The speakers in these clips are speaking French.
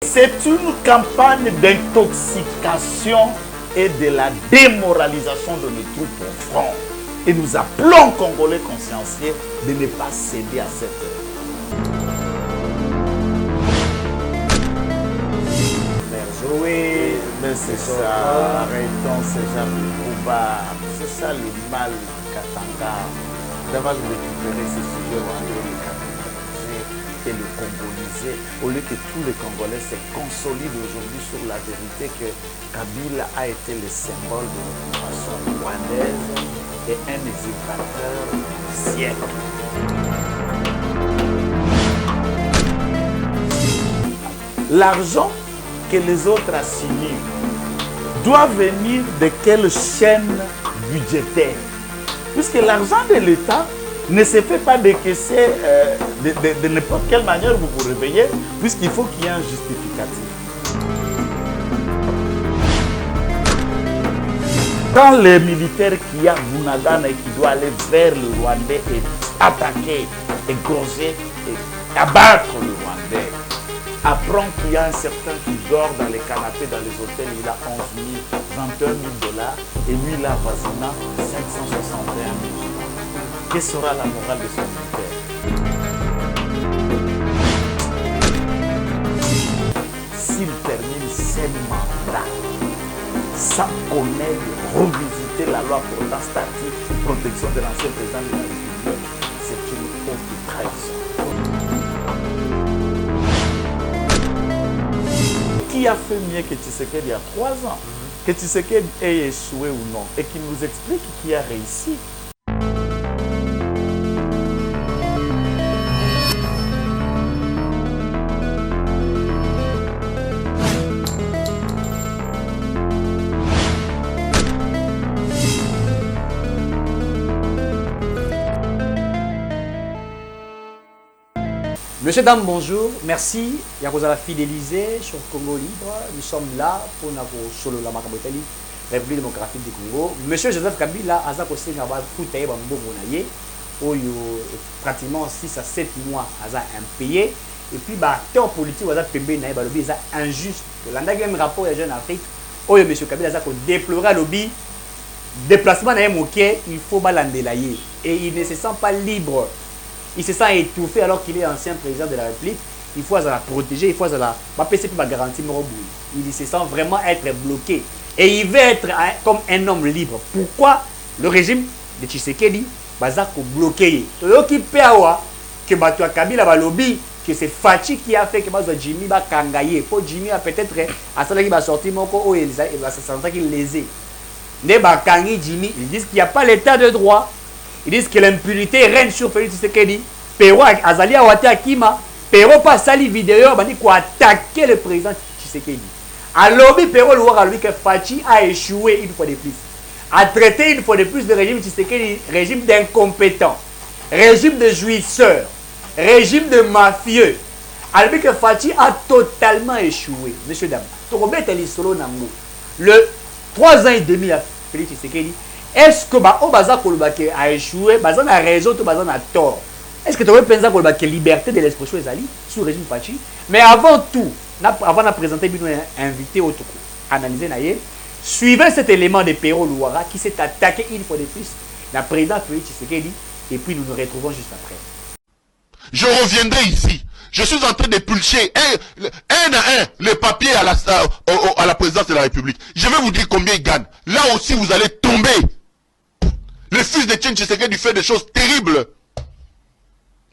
C'est une campagne d'intoxication et de la démoralisation de nos troupes au front. Et nous appelons Congolais conscienciés de ne pas céder à cette jouer, mais c'est ça, arrêtons ces gens de combat. C'est ça le mal Katanga. D'avoir récupéré ces sujets, on veut le capitaliser et le congoliser, au lieu que tous les Congolais se consolident aujourd'hui sur la vérité que Kabila a été le symbole de l'occupation rwandaise et un usurpateur du siècle. L'argent que les autres assimilent doit venir de quelle chaîne budgétaire? Puisque l'argent de l'État ne se fait pas décaisser de n'importe quelle manière, vous vous réveillez, puisqu'il faut qu'il y ait un justificatif. Quand les militaires qui a Bunagana et qui doit aller vers le Rwandais et attaquer, égorger et abattre le Rwandais, apprend qu'il y a un certain qui dort dans les canapés, dans les hôtels, il a 11 000, 21 000 dollars, et lui, il a voisinant 561 000. Quelle sera la morale de son militaire? S'il termine ses mandats sans connaître, revisiter la loi portant statut protection de l'ancien président de la République, c'est une haute trahison. Qui a fait mieux que Tshisekedi il y a 3 ans? Que Tshisekedi ait échoué ou non, et qui nous explique qui a réussi. Monsieur, dame, bonjour. Merci. Yakozala fidélisé sur Congo Libre. Nous sommes là pour nous solo la Makabotali, République démocratique du Congo. Monsieur Joseph Kabila, Azako Senaba, Foutaye, Bambo Bonaye, Oyo, pratiquement 6 à 7 mois, Aza impayé. Et puis, acteur politique, Aza Pembe Naye, Balobi, Aza injuste. L'Andag même rapport à Jeune Afrique, Oyo, monsieur Kabila, Azako déplorer lobby, déplacement Naye Moké, il faut balandelayer. Et il ne se sent pas libre. Il se sent étouffé alors qu'il est ancien président de la République. Il faut la protéger, il faut la garantir. Il se sent vraiment être bloqué. Et il veut être comme un homme libre. Pourquoi le régime de Tshisekedi va bloquer? Que Kabila va lobby, que c'est Fachi qui a fait que Jimmy va kangaye. Pour Jimmy a peut-être sorti il va se sentir qu'il lésé. Jimmy, ils disent qu'il n'y a pas l'état de droit. Ils disent que l'impunité règne sur Félix Tshisekedi. Pero Azali Awate Akima, Pero pas sali vidéo, bandi ko attaquer le président Tshisekedi. Alors, Pero lui que Fachi a échoué une fois de plus. A traité une fois de plus le régime Tshisekedi, régime d'incompétents, régime de jouisseurs, régime de mafieux. Alors que Fachi a totalement échoué. Monsieur Dam, le 3 ans et demi à Félix Tshisekedi. Est-ce que Baza Kolobake a échoué, Baza a raison, Baza a tort? Est-ce que tu aurais pensé que la liberté de l'expression est allée sous le régime Fachi? Mais avant tout, avant de présenter, nous avons invité au Toko, analyser, suivez cet élément de Pero Louara qui s'est attaqué une fois de plus, la présidente Félix Tshisekedi, et puis nous nous retrouvons juste après. Je reviendrai ici. Je suis en train de pulcher un à un les papiers à la présidence de la République. Je vais vous dire combien il gagne. Là aussi, vous allez tomber. Le fils de Etienne Tshisekedi fait des choses terribles.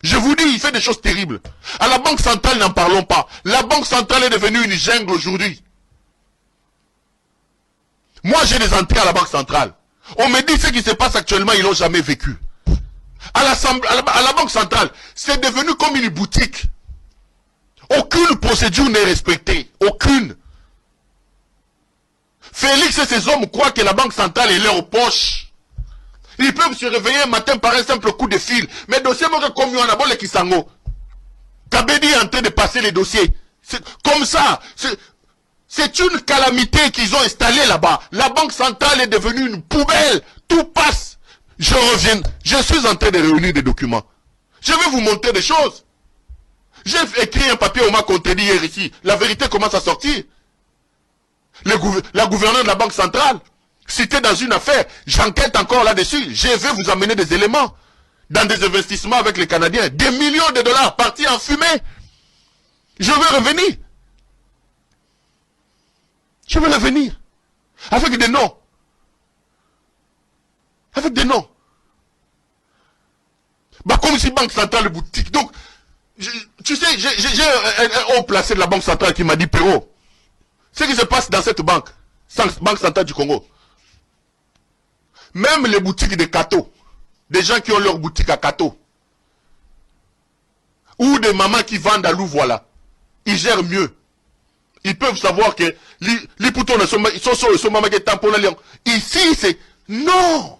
Je vous dis, il fait des choses terribles. À la Banque centrale, n'en parlons pas. La Banque centrale est devenue une jungle aujourd'hui. Moi, j'ai des entrées à la Banque centrale. On me dit ce qui se passe actuellement, ils n'ont jamais vécu. À la Banque centrale, c'est devenu comme une boutique. Aucune procédure n'est respectée. Aucune. Félix et ses hommes croient que la Banque centrale est leur poche. Ils peuvent se réveiller un matin par un simple coup de fil. Mais dossier, comme on a les Kisango. Kabedi est en train de passer les dossiers. Comme ça. C'est une calamité qu'ils ont installée là-bas. La Banque centrale est devenue une poubelle. Tout passe. Je reviens. Je suis en train de réunir des documents. Je vais vous montrer des choses. J'ai écrit un papier, on m'a contredit hier ici. La vérité commence à sortir. La gouverneure de la Banque centrale, citée dans une affaire, j'enquête encore là-dessus. Je vais vous amener des éléments dans des investissements avec les Canadiens. Des millions de dollars partis en fumée. Je vais revenir. Je vais revenir. Avec des noms. Avec des noms. Bah, comme si Banque centrale boutique. Donc, tu sais, j'ai un haut placé de la Banque centrale qui m'a dit, Perrault, ce qui se passe dans cette banque, Banque centrale du Congo, même les boutiques de Kato, des gens qui ont leur boutique à Kato, ou des mamans qui vendent à Louvois, ils gèrent mieux. Ils peuvent savoir que les boutons ils sont sur le maman qui est tamponnant. Ici, c'est... Non!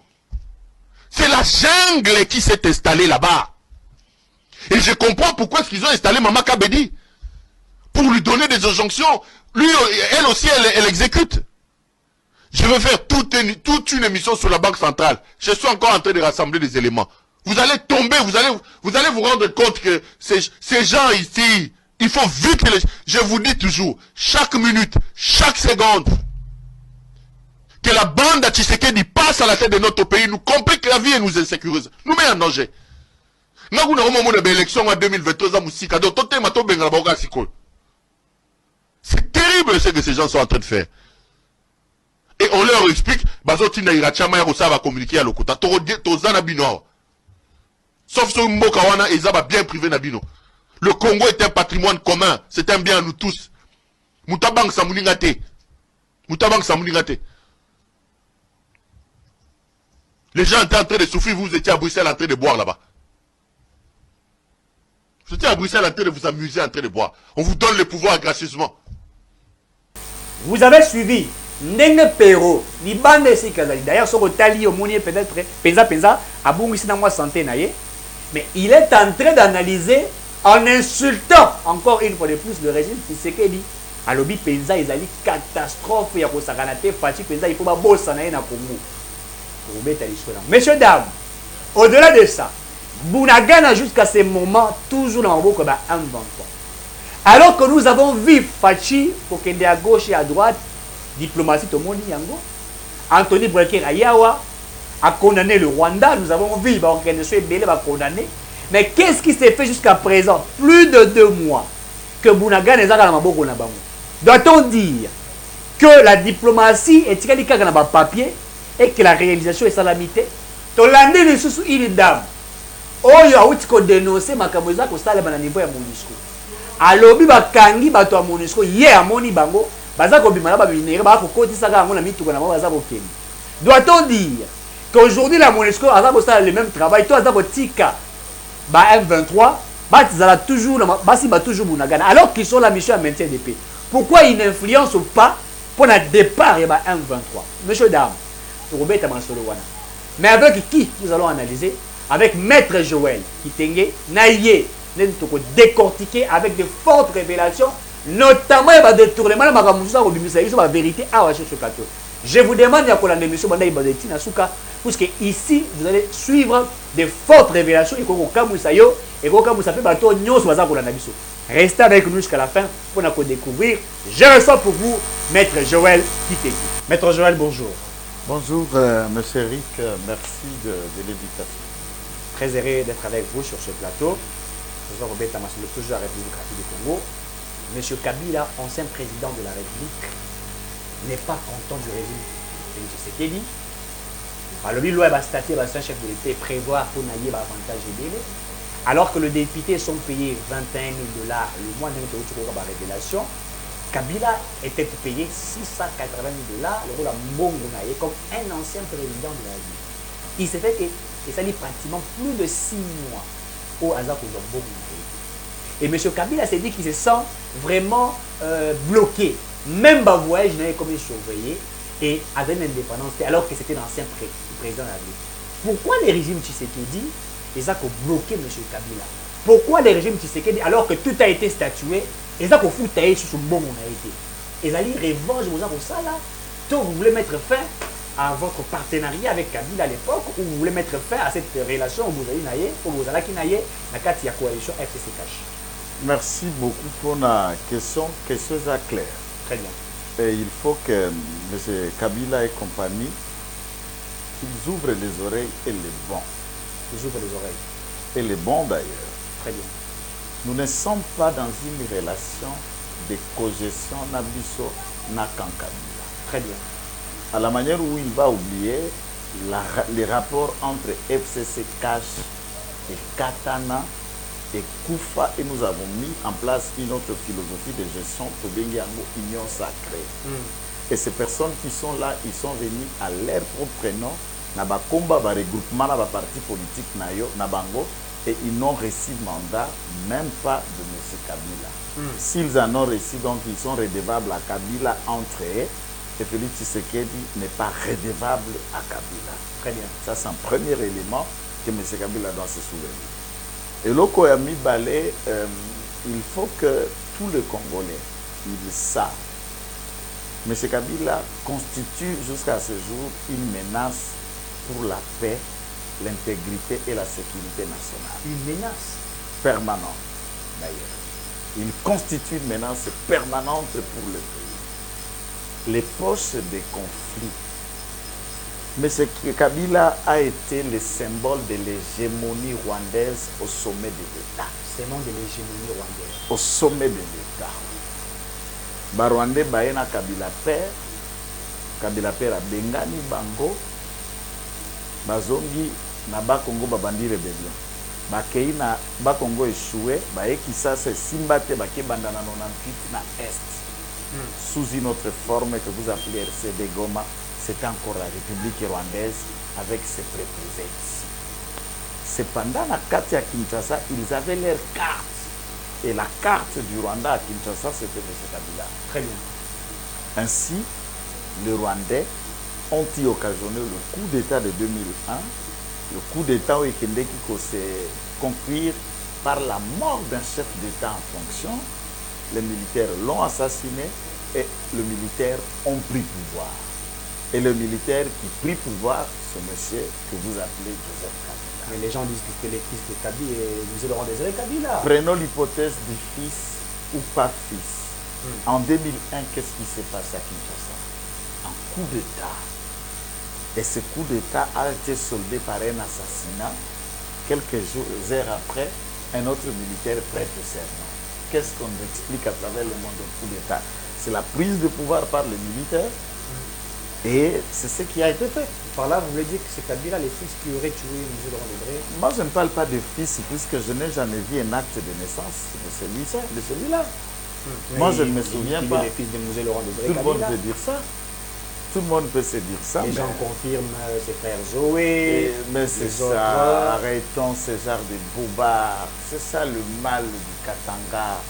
C'est la jungle qui s'est installée là-bas. Et je comprends pourquoi est-ce qu'ils ont installé Maman Kabedi. Pour lui donner des injonctions. Lui, elle aussi, elle exécute. Je vais faire toute une émission sur la Banque centrale. Je suis encore en train de rassembler des éléments. Vous allez tomber, vous allez vous rendre compte que ces gens ici, il faut vite que je vous dis toujours, chaque minute, chaque seconde, que la bande à Tshisekedi passe à la tête de notre pays, nous complique la vie et nous insécurise, nous met en danger. Nous avons une élection en 2023, c'est terrible ce que ces gens sont en train de faire. Et on leur explique, va communiquer à l'Okota. Sauf sur Mbokawana, ils ont bien privé Nabino. Le Congo est un patrimoine commun, c'est un bien à nous tous. Moutabang Samouningate. Moutabang Samouningate. Les gens étaient en train de souffrir, vous étiez à Bruxelles en train de boire là-bas. Vous étiez à Bruxelles en train de vous amuser, en train de boire. On vous donne le pouvoir gracieusement. Vous avez suivi Ndenge Perrault, Libande et Sikazali. D'ailleurs, son tali au Mounier peut-être, Penza, à Bungissi dans moi santé naïe. Mais il est en train d'analyser en insultant encore une fois de plus le régime Tshisekedi. Alobi Penza, ils allaient catastrophe, il y a quoi ça ganate, Fati Penza, il faut pas bosser na Congo. Messieurs, dames, au-delà de ça, Bunagana jusqu'à ce moment, toujours dans le mot comme un 23. Alors que nous avons vu Fachi, pour qu'il y ait à gauche et à droite, diplomatie tout le monde yango, Anthony Breker Ayawa a condamné le Rwanda, nous avons vu l'organisation Ebele va condamner. Mais qu'est-ce qui s'est fait jusqu'à présent? Plus de 2 mois que Bunagana est dans la maboko na bango. Doit-on dire que la diplomatie est tirée dans le papier et que la réalisation est salamité? Tolande les sous une dame. Oyo a outi ko dénoncer makamoza ko sala na niveau ya MONUSCO. Alobi bakangi bato ya MONUSCO ye amoni bango baza ko bimala ba minere ba ko kotisa ka ngona mituko na baza ko kende. Doit-on dire qu'aujourd'hui la MONUSCO a ça le même travail, toi za tika ba M23 ba tizala toujours basi ba toujours Bunagana alors qu'ils sont la mission à maintien de paix. Pourquoi ils n'influencent pas pour le départ et ba M23? Monsieur dame, Robert Amansolo wana. Mais avec qui nous allons analyser? Avec Maître Joël Kitenge Naïe, nous allons décortiquer avec de fortes révélations, notamment il va détournement la vérité à sur ce plateau. Je vous demande à la émission parce que ici vous allez suivre de fortes révélations et restez avec nous jusqu'à la fin pour découvrir. Je reçois pour vous Maître Joël Kitenge. Maître Joël, bonjour. Bonjour, monsieur Eric, merci de l'invitation. Très heureux d'être avec vous sur ce plateau. Je suis Robert Tamasolo, toujours à la République démocratique du Congo. Monsieur Kabila, ancien président de la République, n'est pas content du régime de Tshisekedi. Alors, lui, loi va statuer, un chef de l'État prévoir pour naïe avantage et délai. Alors que les députés sont payés 21 000 $, le mois de la révélation, Kabila était payé 680 000 $, le rôle à Mbongo naïe, comme un ancien président de la République. Il s'est fait que et ça dit pratiquement plus de 6 mois au hasard pour Zombo. Et M. Kabila s'est dit qu'il se sent vraiment bloqué. Même le voyage n'avait comme surveillé et avait une indépendance alors que c'était l'ancien président de la République. Pourquoi les régimes Tshisekedi ils ont bloqué M. Kabila? Pourquoi les régimes Tshisekedi alors que tout a été statué ils ont foutu sur ce bon on a été? Ils ont dit revanche pour ça là. Donc vous voulez mettre fin à votre partenariat avec Kabila à l'époque, où vous voulez mettre fin à cette relation où vous avez naïe, où vous avez naïe, la coalition FCC Cash. Merci beaucoup pour la question. Quelque chose à clair. Très bien. Et il faut que M. Kabila et compagnie, ils ouvrent les oreilles et les bons. Ils ouvrent les oreilles. Et les bons d'ailleurs. Très bien. Nous ne sommes pas dans une relation de cogestion Nabiso Nakan Kabila. Très bien. À la manière où il va oublier les rapports entre FCC Cash et Katana et Koufa, et nous avons mis en place une autre philosophie de gestion pour Bengiango Union Sacrée. Et ces personnes qui sont là, ils sont venus à leur propre nom, Naba Komba, ba regroupement, Naba parti politique Nayo, Nabango, et ils n'ont reçu mandat même pas de M. Kabila. S'ils en ont reçu, donc ils sont redevables à Kabila entre eux, et Félix Tshisekedi n'est pas redevable à Kabila. Très bien. Ça, c'est un premier élément que M. Kabila doit se souvenir. Et l'Okoyami Balé, il faut que tous les Congolais, ils savent. M. Kabila constitue jusqu'à ce jour une menace pour la paix, l'intégrité et la sécurité nationale. Une menace permanente, d'ailleurs. Il constitue une menace permanente pour le pays. Les poches des conflits. Mais Kabila a été le symbole de l'hégémonie rwandaise au sommet de l'État. Symbole de l'hégémonie rwandaise. Au sommet de l'État. Barwandais Baena Kabila Père a Bengani Bango, Bazongi na Bakongo Babandi Rebellion. Bakei na Bakongo échoué, Baeki ça c'est Simbate Bake Bandana 98 na Est. Sous une autre forme que vous appelez RCD Goma, c'était encore la République rwandaise avec ses préposés ici. Cependant, à Katia Kinshasa, ils avaient leur carte. Et la carte du Rwanda à Kinshasa, c'était M. Kabila. Très bien. Ainsi, les Rwandais ont-ils occasionné le coup d'État de 2001, le coup d'État au Ekende qui s'est conclu par la mort d'un chef d'État en fonction. Les militaires l'ont assassiné et les militaires ont pris pouvoir. Et le militaire qui prit pouvoir, c'est monsieur que vous appelez Joseph Kabila. Mais les gens disent que c'était les fils de Kabila et nous Laurent Désiré Kabila. Prenons l'hypothèse du fils ou pas fils. En 2001, qu'est-ce qui s'est passé à Kinshasa? Un coup d'État. Et ce coup d'État a été soldé par un assassinat. Quelques heures après, un autre militaire prête serment. Qu'est-ce qu'on explique à travers le monde du coup d'État? C'est la prise de pouvoir par les militaires. Et c'est ce qui a été fait. Par là, vous voulez dire que c'est Kabila, les fils qui auraient tué M. Laurent Désiré? Moi, je ne parle pas de fils, puisque je n'ai jamais vu un acte de naissance de celui-là. Moi, je ne me souviens pas. Les fils de M. Laurent Désiré. Tout le monde peut dire ça. Tout le monde peut se dire ça. Les gens confirment ses frères Zoé. Mais c'est ça. Arrêtons ce genre de bobards. C'est ça le mal du Katanga.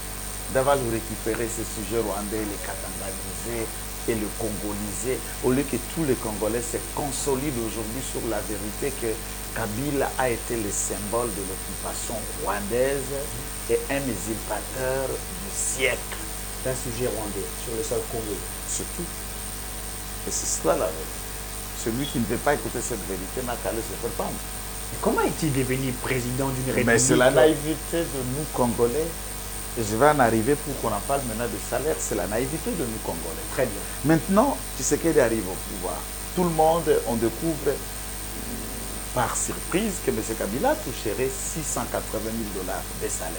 D'avoir récupéré ce sujet rwandais, les katanganisés et le congoliser, au lieu que tous les Congolais se consolident aujourd'hui sur la vérité que Kabila a été le symbole de l'occupation rwandaise et un usurpateur du siècle. D'un sujet rwandais sur le sol congolais. C'est tout. Et c'est cela la vérité. Celui qui ne veut pas écouter cette vérité n'a qu'à le se faire pendre. Mais comment est-il devenu président d'une république? Mais c'est la naïveté de nous Congolais. Et je vais en arriver pour qu'on en parle maintenant de salaire. C'est la naïveté de nous Congolais. Très bien. Maintenant, Tshisekedi arrive au pouvoir. Tout le monde, on découvre par surprise que M. Kabila toucherait 680 000 $ de salaire.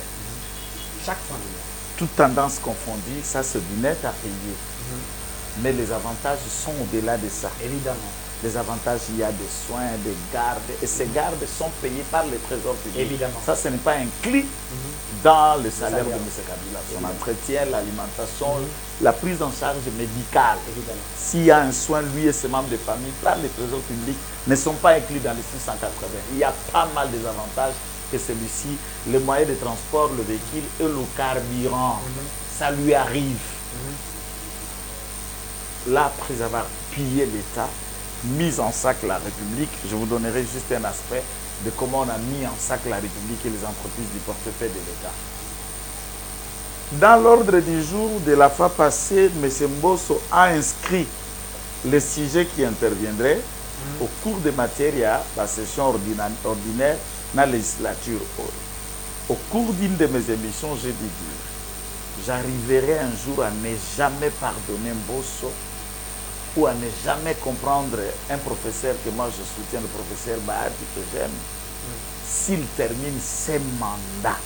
Chaque fin du mois. Toutes tendances confondues, ça c'est du net à payer. Mais les avantages sont au-delà de ça. Évidemment. Les avantages, il y a des soins, des gardes, et ces gardes sont payés par le trésor public. Évidemment. Ça, ce n'est pas inclus dans le salaire de M. Kabila. Son entretien, l'alimentation, la prise en charge médicale. Évidemment. S'il y a un soin, lui et ses membres de famille, par le trésor public, ne sont pas inclus dans les 680. Il y a pas mal des avantages que celui-ci, le moyen de transport, le véhicule et le carburant, ça lui arrive. Là, après avoir pillé l'État, mis en sac la République, je vous donnerai juste un aspect de comment on a mis en sac la République et les entreprises du portefeuille de l'État. Dans l'ordre du jour de la fois passée, M. Mbosso a inscrit les sujets qui interviendraient au cours de matière, la session ordinaire dans la législature. Au cours d'une de mes émissions, j'ai dit dire, j'arriverai un jour à ne jamais pardonner Mbosso ou à ne jamais comprendre un professeur que moi je soutiens, le professeur Bahati que j'aime, s'il termine ses mandats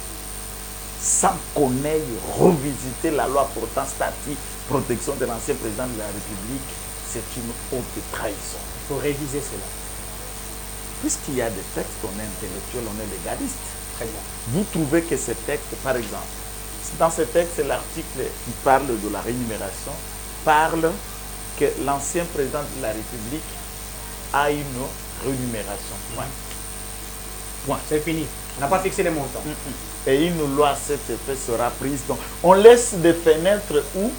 sans qu'on aille revisiter la loi portant statut protection de l'ancien président de la République, c'est une haute trahison. Il faut réviser cela. Puisqu'il y a des textes, on est intellectuel, on est légaliste. Très bien. Vous trouvez que ces textes, par exemple, dans ce texte, l'article qui parle de la rémunération parle que l'ancien président de la République a une rémunération. Point. Point. C'est fini. On n'a pas fixé les montants. Et une loi à cet effet sera prise. Donc, on laisse des fenêtres où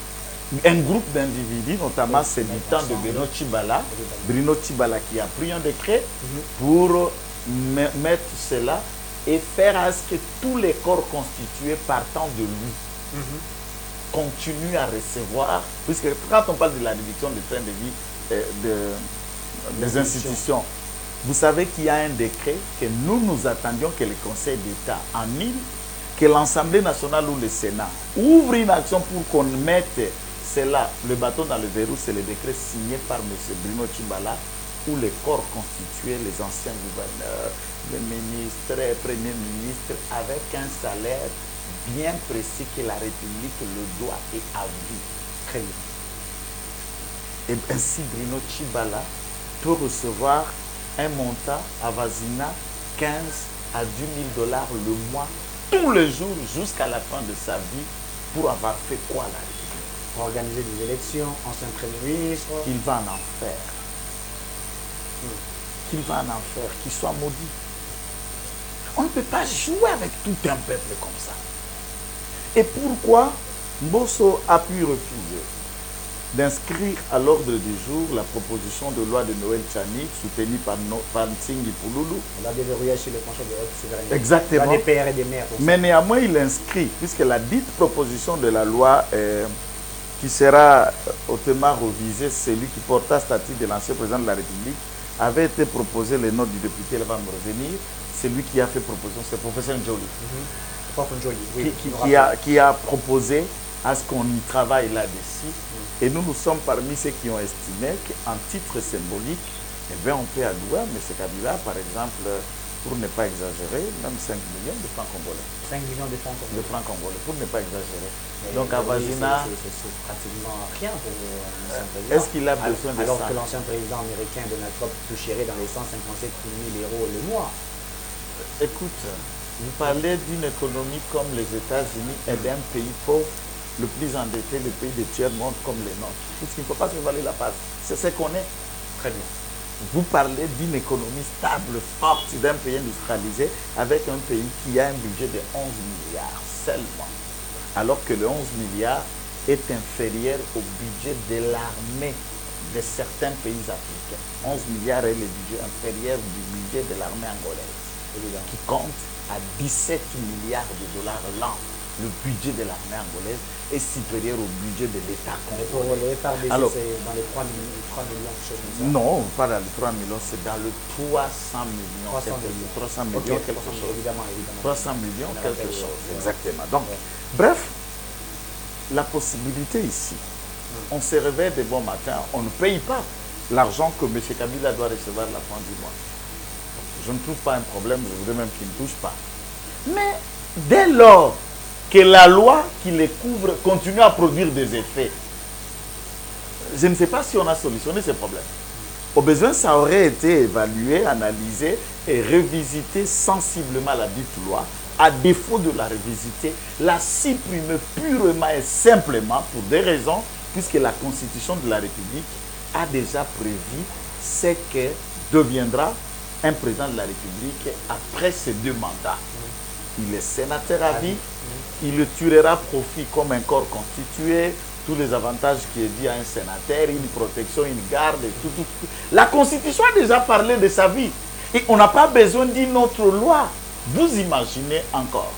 un groupe d'individus, notamment c'est du temps de Bruno Tshibala qui a pris un décret pour mettre cela et faire à ce que tous les corps constitués partant de lui continuent à recevoir, puisque quand on parle de la réduction du train de vie des institutions, vous savez qu'il y a un décret que nous attendions que le Conseil d'État annule, que l'Assemblée nationale ou le Sénat ouvre une action pour qu'on mette cela, le bâton dans le verrou, c'est le décret signé par M. Bruno Tshibala, où les corps constitués, les anciens gouverneurs, les ministres, les premiers ministres, avec un salaire bien précis que la République le doit et a vu. Très bien. Et ainsi, Bruno Tshibala peut recevoir un montant avoisinant 15 à 10 000 $ le mois, tous les jours, jusqu'à la fin de sa vie, pour avoir fait quoi la République? Pour organiser des élections, ancien Premier ministre. Qu'il va en enfer. Qu'il va en enfer, qu'il soit maudit. On ne peut pas jouer avec tout un peuple comme ça. Et pourquoi Mbosso a pu refuser d'inscrire à l'ordre du jour la proposition de loi de Noël Tchani, soutenue par Ntsingi Pouloulou? On l'a déverrouillé chez le Conseil de haute souveraineté. Exactement. Il y a des pères et des mères. Mais néanmoins, il inscrit, puisque la dite proposition de la loi qui sera hautement revisée, celui qui porta statut de l'ancien président de la République, avait été proposé, le nom du député, il va me revenir, c'est lui qui a fait proposition, c'est le professeur Njoli. Oui, qui a proposé à ce qu'on y travaille là-dessus. Et nous sommes parmi ceux qui ont estimé qu'en titre symbolique, eh bien, on peut allouer à M. Kabila, par exemple, pour ne pas exagérer, même 5 millions de francs congolais. 5 millions de francs congolais. De francs congolais, pour ne pas exagérer. Mais donc, à Vazina. C'est pratiquement rien pour l'ancien président. Est-ce qu'il a besoin de ça? Alors que l'ancien président américain Donald Trump toucherait dans les 157 000 € le mois. Écoute, vous parlez d'une économie comme les États-Unis et d'un pays pauvre, le plus endetté, le pays de tiers-monde comme les nôtres. Puisqu'il ne faut pas se valer la passe. C'est ce qu'on est. Très bien. Vous parlez d'une économie stable, forte, d'un pays industrialisé, avec un pays qui a un budget de 11 milliards seulement. Alors que le 11 milliards est inférieur au budget de l'armée de certains pays africains. 11 milliards est le budget inférieur du budget de l'armée angolaise, qui compte à 17 milliards de dollars l'an. Le budget de l'armée angolaise est supérieur au budget de l'État congolais. Pour le FRDC, c'est dans les 3 millions, quelque chose comme ça. Non, pas dans les 3 millions, c'est dans le 300 millions. 300 millions, okay, quelque chose. Évidemment. 300 millions, quelque chose. Exactement. Donc, bref, la possibilité ici, on se réveille de bon matin, on ne paye pas l'argent que M. Kabila doit recevoir à la fin du mois. Je ne trouve pas un problème, je voudrais même qu'il ne touche pas. Mais dès lors que la loi qui les couvre continue à produire des effets, je ne sais pas si on a solutionné ce problème. Au besoin, ça aurait été évalué, analysé et revisité sensiblement la dite loi. À défaut de la revisiter, la supprimer purement et simplement pour des raisons, puisque la Constitution de la République a déjà prévu ce que deviendra un président de la République après ses 2 mandats. Il est sénateur à vie, il tirera profit comme un corps constitué, tous les avantages qui est dit à un sénateur, une protection, une garde, tout. La Constitution a déjà parlé de sa vie. Et on n'a pas besoin d'une autre loi. Vous imaginez encore,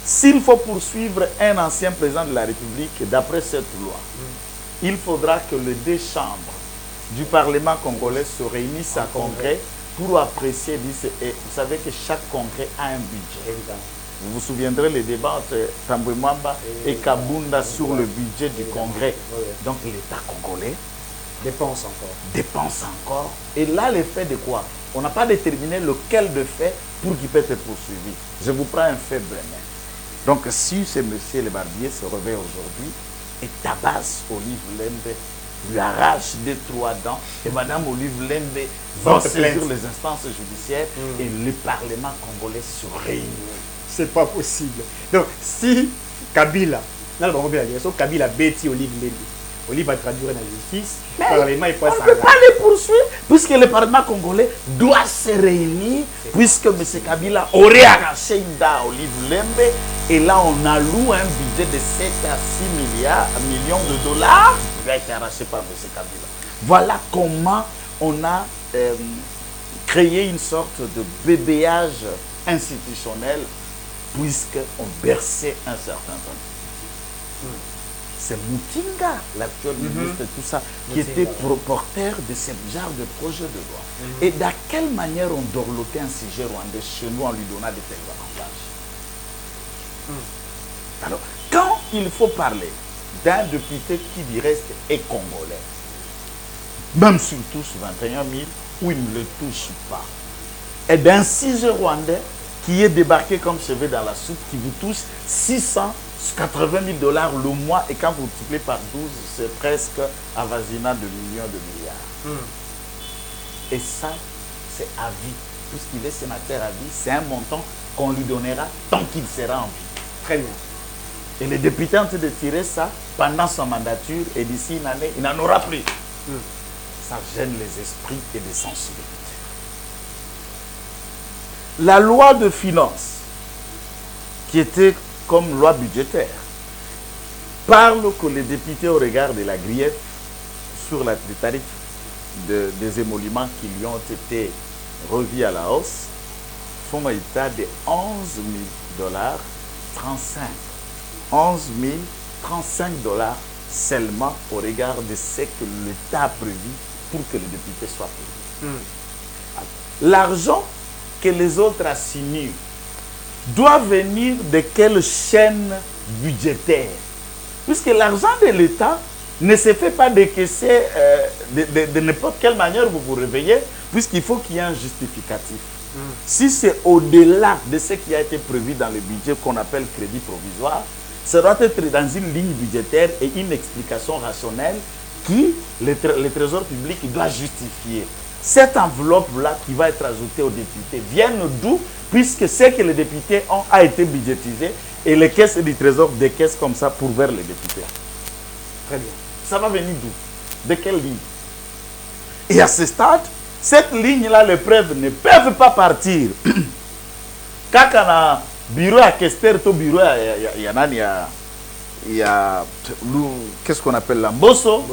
s'il faut poursuivre un ancien président de la République d'après cette loi, il faudra que les 2 chambres du Parlement congolais se réunissent à congrès pour apprécier. Et vous savez que chaque congrès a un budget. Évidemment. Vous vous souviendrez les débats entre Tambwe Mwamba et Kabunda sur le budget du Congrès. Donc l'État congolais Dépense encore. Dépense encore. Et là, l'effet de quoi? On n'a pas déterminé lequel de fait pour qu'il peut être poursuivi. Je vous prends un fait bremen. Donc si ce monsieur le barbier se réveille aujourd'hui et tabasse Olive Lembe, lui arrache 2-3 dents, et Madame Olive Lembe va saisir les instances judiciaires et le Parlement congolais se réunit. C'est pas possible. Donc, si Kabila, Kabila Betty Olive Lembe, Olive va traduire dans la justice, le Parlement il on ne peut pas les poursuivre, puisque le Parlement congolais doit se réunir, puisque M. Kabila aurait arraché une dent à Olive Lembe, et là on alloue un budget de 7 à 6 millions de dollars qui va être arraché par M. Kabila. Voilà comment on a créé une sorte de bébéage institutionnel, puisqu'on berçait un certain temps. C'est Moutinga, l'actuel ministre, tout ça, qui était porteur de ce genre de projet de loi. Et de quelle manière on dorlotait un sujet rwandais chez nous en lui donnant de tels avantages? Alors, quand il faut parler d'un député qui du reste est congolais, même s'il touche 21 000, ou il ne le touche pas, et d'un sujet rwandais qui est débarqué comme cheveux dans la soupe, qui vous touche 680 000 dollars le mois, et quand vous multipliez par 12, c'est presque avoisinant de millions de milliards. Et ça, c'est à vie. Puisqu'il est sénateur à vie, c'est un montant qu'on lui donnera tant qu'il sera en vie. Très bien. Et les députés ont de tirer ça pendant son mandature, et d'ici une année, il n'en aura plus. Ça gêne les esprits et les sensibilités. La loi de finances, qui était comme loi budgétaire, parle que les députés, au regard de la grief sur les tarifs des émoluments qui lui ont été revus à la hausse, font état de 11 000 dollars 35. 11 035 dollars seulement au regard de ce que l'État a prévu pour que les députés soient payés. L'argent que les autres assignent doit venir de quelle chaîne budgétaire? Puisque l'argent de l'État ne se fait pas décaisser de n'importe quelle manière vous vous réveillez, puisqu'il faut qu'il y ait un justificatif. Si c'est au-delà de ce qui a été prévu dans le budget qu'on appelle crédit provisoire, ça doit être dans une ligne budgétaire et une explication rationnelle qui, le Trésor public, doit justifier. Cette enveloppe-là qui va être ajoutée aux députés vient d'où? Puisque ce que les députés ont a été budgétisé et les caisses du Trésor décaissent comme ça pour vers les députés. Très bien. Ça va venir d'où? De quelle ligne? Et à ce stade, cette ligne-là, les preuves ne peuvent pas partir. Quand on a bureau à Kester, au bureau, il y a qu'est-ce qu'on appelle la Mbosso.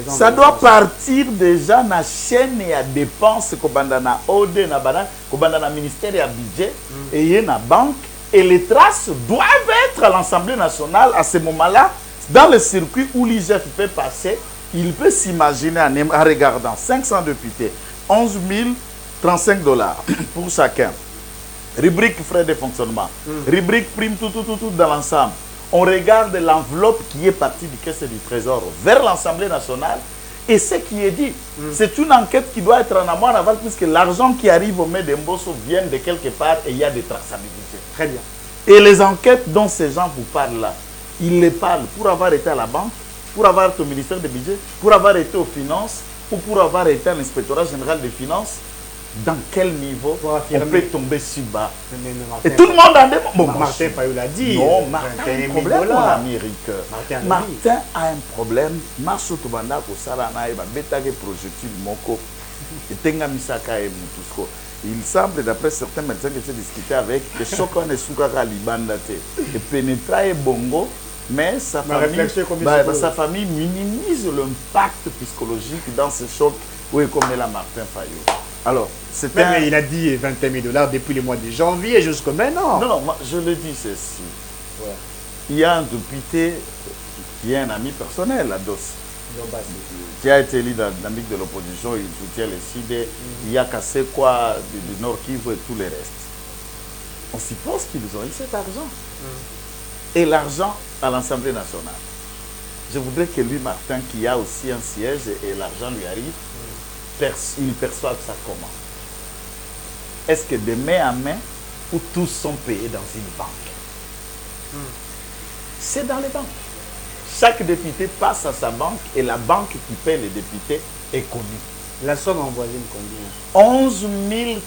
Ça doit partir déjà dans la chaîne et à dépenses na OD, na ministère et à budget et na banque. Et les traces doivent être à l'Assemblée nationale à ce moment-là, dans le circuit où l'IGF peut passer. Il peut s'imaginer en regardant 500 députés, 11 035 dollars pour chacun. Rubrique frais de fonctionnement, rubrique prime, tout dans l'ensemble. On regarde l'enveloppe qui est partie du caisse du Trésor vers l'Assemblée nationale et ce qui est dit. C'est une enquête qui doit être en amont en aval puisque l'argent qui arrive au mains d'Mbosso vient de quelque part et il y a des traçabilités. Très bien. Et les enquêtes dont ces gens vous parlent là, ils les parlent pour avoir été à la banque, pour avoir été au ministère des Budgets, pour avoir été aux finances ou pour avoir été à l'inspectorat général des finances. Dans quel niveau on peut tomber si bas? Et tout le monde en demande. Bon, Martin Fayou l'a dit. Non, Martin a un problème, mon ami Eric. Martin a un problème. Marceau Tobanda, projectile Moko. Il semble, d'après certains médecins que j'ai discuté avec, que Choko ne soukaka libandate. Et pénétra bongo, mais sa famille minimise l'impact psychologique dans ce choc où est comme là Martin Fayou. Alors, mais il a dit 21 000 dollars depuis le mois de janvier jusqu'au maintenant. Non, moi, je le dis ceci. Ouais. Il y a un député qui est un ami personnel à DOS, qui a été élu dans la Ligue de l'opposition, il soutient les CID, il y a cassé quoi du Nord Kivu et tous les restes. On suppose qu'ils ont eu cet argent. Et l'argent à l'Assemblée nationale. Je voudrais que lui, Martin, qui a aussi un siège et l'argent lui arrive, il perçoive ça comment? Est-ce que de main à main ou tous sont payés dans une banque? C'est dans les banques. Chaque député passe à sa banque et la banque qui paie les députés est connue. La somme en voisine combien? 11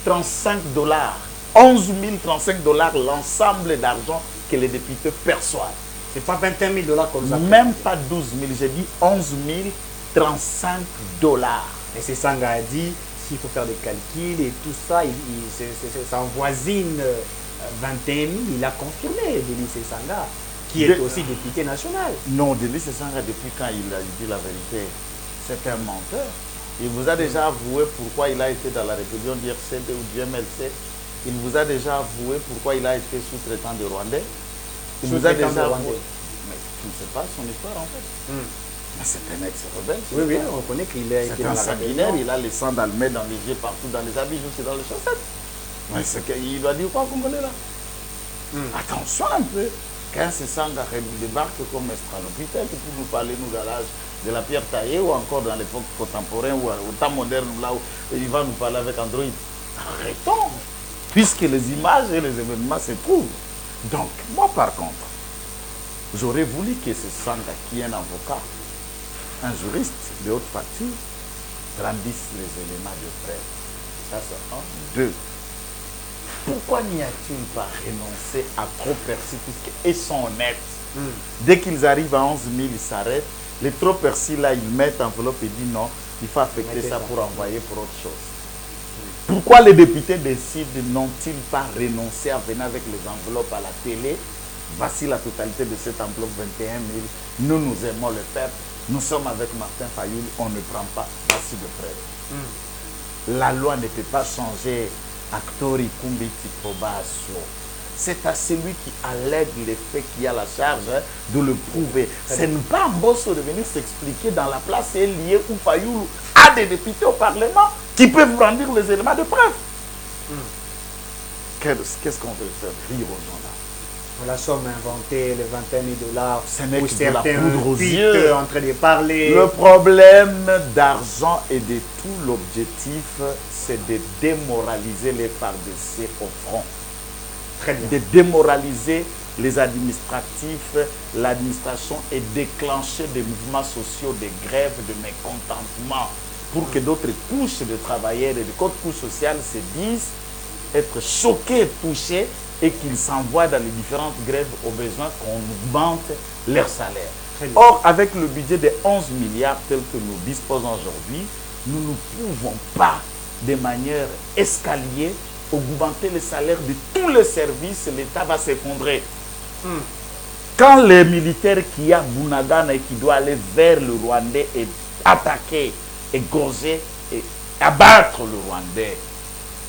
035 dollars. 11 035 dollars l'ensemble d'argent que les députés perçoivent. C'est pas 21 000 dollars comme ça. Même pas 12 000, j'ai dit 11 035 dollars. Et c'est Sanga a dit, s'il faut faire des calculs et tout ça, ça en voisine 21 000. Il a confirmé, Denis Sanga, qui est aussi député national. Non, Denis Sanga, depuis quand il a dit la vérité, c'est un menteur. Il vous a déjà avoué pourquoi il a été dans la rébellion d'IRCD ou du MLC. Il vous a déjà avoué pourquoi il a été sous-traitant de Rwandais. Il vous a déjà avoué. Mais tu ne sais pas son histoire en fait. Mais c'est un ex-rebelle. Oui, oui, on reconnaît qu'il est un sanguinaire. Il a les sangs d'Almé dans les yeux, partout, dans les habits, jusque dans les chaussettes. Mais il doit dire quoi, Congolais là? Attention un peu. Quand ce Sanga débarque comme estralopithèque pour nous parler, nous, à l'âge de la pierre taillée ou encore dans l'époque contemporaine ou au temps moderne, là où il va nous parler avec Android. Arrêtons, puisque les images et les événements se trouvent. Donc, moi par contre, j'aurais voulu que ce Sanga, qui est un avocat, un juriste de haute facture, brandisse les éléments de preuve. Ça, c'est un. Deux. Pourquoi n'y a-t-il pas renoncé à trop percer puisqu'ils sont honnêtes? Dès qu'ils arrivent à 11 000, ils s'arrêtent. Les trop percis, là, ils mettent enveloppe et disent non, il faut affecter ça pour envoyer pour autre chose. Pourquoi les députés décident, n'ont-ils pas renoncé à venir avec les enveloppes à la télé? Voici la totalité de cette enveloppe, 21 000. Nous, nous aimons le peuple. Nous sommes avec Martin Fayoul, on ne prend pas. Voici de preuve. La loi ne peut pas changer. Actori Kumbiti Probasso. C'est à celui qui allègue les faits qui a la charge de le prouver. Ce n'est pas un boss de venir s'expliquer dans la place et lié où Fayoul a des députés au Parlement qui peuvent brandir les éléments de preuve. Qu'est-ce qu'on veut faire? Rire aux gens là. La somme inventée, les 21 000 dollars, ce n'est que de la poudre aux yeux. En train de parler. Le problème d'argent et de tout l'objectif, c'est de démoraliser les FARDC au front. Très bien. De démoraliser les administratifs, l'administration et déclencher des mouvements sociaux, des grèves, de mécontentement pour que d'autres couches de travailleurs et de d'autres couches sociales se disent être choqués, touchés et qu'ils s'envoient dans les différentes grèves au besoin qu'on augmente leur salaire. Or, avec le budget de 11 milliards tel que nous disposons aujourd'hui, nous ne pouvons pas, de manière escalier, augmenter les salaires de tous les services. L'État va s'effondrer. Quand les militaires qui a Bunagana et qui doit aller vers le Rwandais et attaquer, égorger et abattre le Rwandais,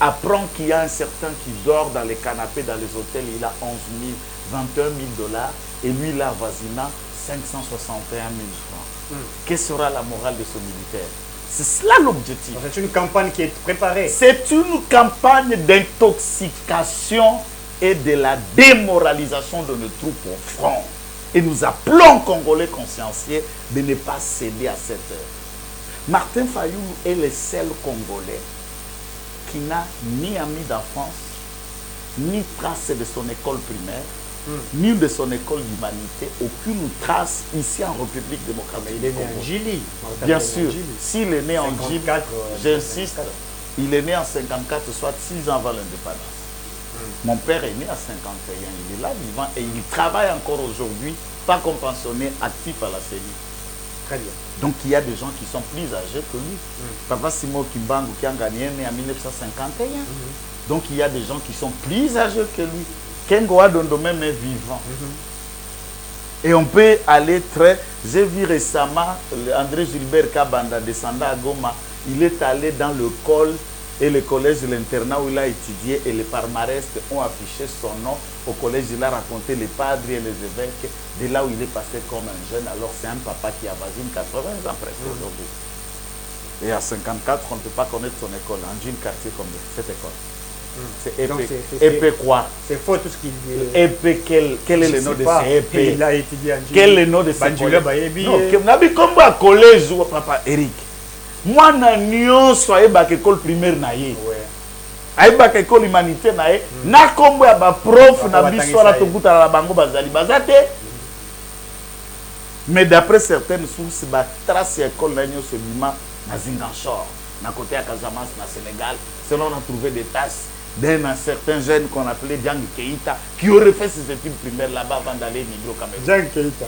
apprend qu'il y a un certain qui dort dans les canapés, dans les hôtels, il a 11 000, 21 000 dollars, et lui, il a voisinant 561 000 francs. Quelle sera la morale de ce militaire? C'est cela l'objectif. C'est une campagne qui est préparée. C'est une campagne d'intoxication et de la démoralisation de nos troupes au front. Et nous appelons Congolais consciencieux de ne pas céder à cette heure. Martin Fayoul est le seul Congolais qui n'a ni ami d'enfance, ni trace de son école primaire, ni de son école d'humanité, aucune trace ici en République démocratique. Il est né en Gili. Bien sûr, s'il est né en Gili, j'insiste, il est né en 54, soit 6 ans avant l'indépendance. Mon père est né à 51, il est là vivant et il travaille encore aujourd'hui, pas comme pensionné, actif à la CENI. Très bien. Donc il y a des gens qui sont plus âgés que lui. Papa Simo Kimbangu qui a gagné né en 1951. Donc il y a des gens qui sont plus âgés que lui. Kengo Adondo même est vivant. Et on peut aller très... J'ai vu récemment André Gilbert Kabanda descendant à Goma. Il est allé dans le col et le collège de l'internat où il a étudié et les palmarès ont affiché son nom. Au collège, il a raconté les padres et les évêques de là où il est passé comme un jeune. Alors c'est un papa qui a voisine 80 ans presque aujourd'hui. Et à 54, on ne peut pas connaître son école, en une quartier comme cette école. C'est Donc, épée. c'est- Épée quoi? C'est faux tout ce qu'il dit. Épée, quel est le nom de ces épées? Il a étudié en Quel est le nom de ces Banjula collèges? Bayebi. Non, nabi comme à collège ou papa Eric. Moi na nyonso ayeba ke école primaire na ye. Ouais. Ayeba ke école humanité na ye. Na kombo ya ba prof na Batangisa biso la ye. tokuta la bango bazali bazate. Mais d'après certaines sources ba trace ya école na nyonso bima na Zinganchor, na côté à Casamance na Sénégal, selon on a trouvé des tasses d'un certain jeune qu'on appelait Diang Keïta qui aurait fait ses études primaires là-bas avant d'aller migrer au Cameroun. Jean Keïta.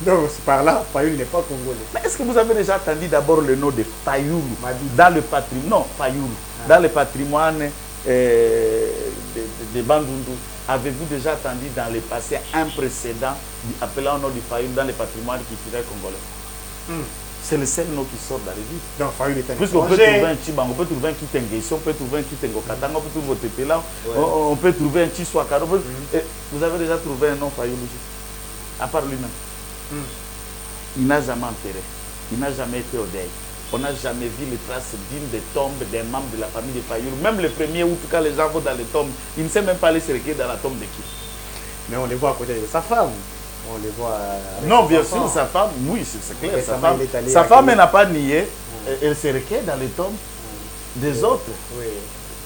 Donc, c'est par là, Fayoul n'est pas congolais. Mais est-ce que vous avez déjà entendu d'abord le nom de Fayoul Madi. dans le patrimoine? Non, Fayoul. Dans le patrimoine de Bandundu. Avez-vous déjà entendu dans le passé un précédent appelant au nom de Fayoul dans le patrimoine culturel congolais? C'est le seul nom qui sort dans les livres. Donc, Fayoul est un Puisqu'on peut étranger. trouver un Chibang, on peut trouver un Kitengeso, on peut trouver un Kitengo Katanga, on peut trouver un Tepela, Ouais. on peut trouver un Chiswakaro. Vous avez déjà trouvé un nom Fayoul aussi? À part lui-même. Il n'a jamais enterré. Il n'a jamais été au deuil. On n'a jamais vu les traces d'une des tombes des membres de la famille de Fayoul. Même le 1er août, quand les gens vont dans les tombes, il ne sait même pas aller se recueillir dans la tombe de qui. Mais on les voit à côté de sa femme. On les voit. Avec Non, ses bien enfants. sûr, sa femme, oui, c'est clair. Sa Récemment, femme, il est allé sa à femme Kenya. elle n'a pas nié. Elle se recueille dans les tombes des autres. Oui.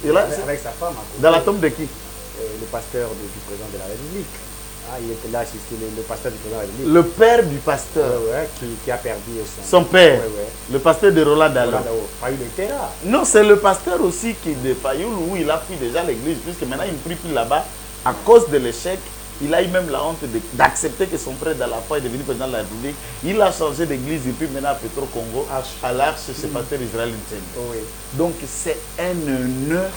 Et là, Avec sa femme. à côté. dans la tombe de qui? Le pasteur du président de la République. Ah, il était là assister le pasteur du président de la République. Le père du pasteur. Ouais, qui a perdu Son père. Ouais. Le pasteur de Roland Dallon. Fayoul était là. Non, c'est le pasteur aussi qui de Fayoul où il a fui déjà l'église, puisque maintenant il ne prie plus là-bas. À cause de l'échec, il a eu même la honte d'accepter que son frère dans la foi est devenu président de la République. Il a changé d'église et puis maintenant à Petro Congo, Arche. à l'Arche, c'est pasteur Israël Ntsen. Oui. Donc c'est un honneur,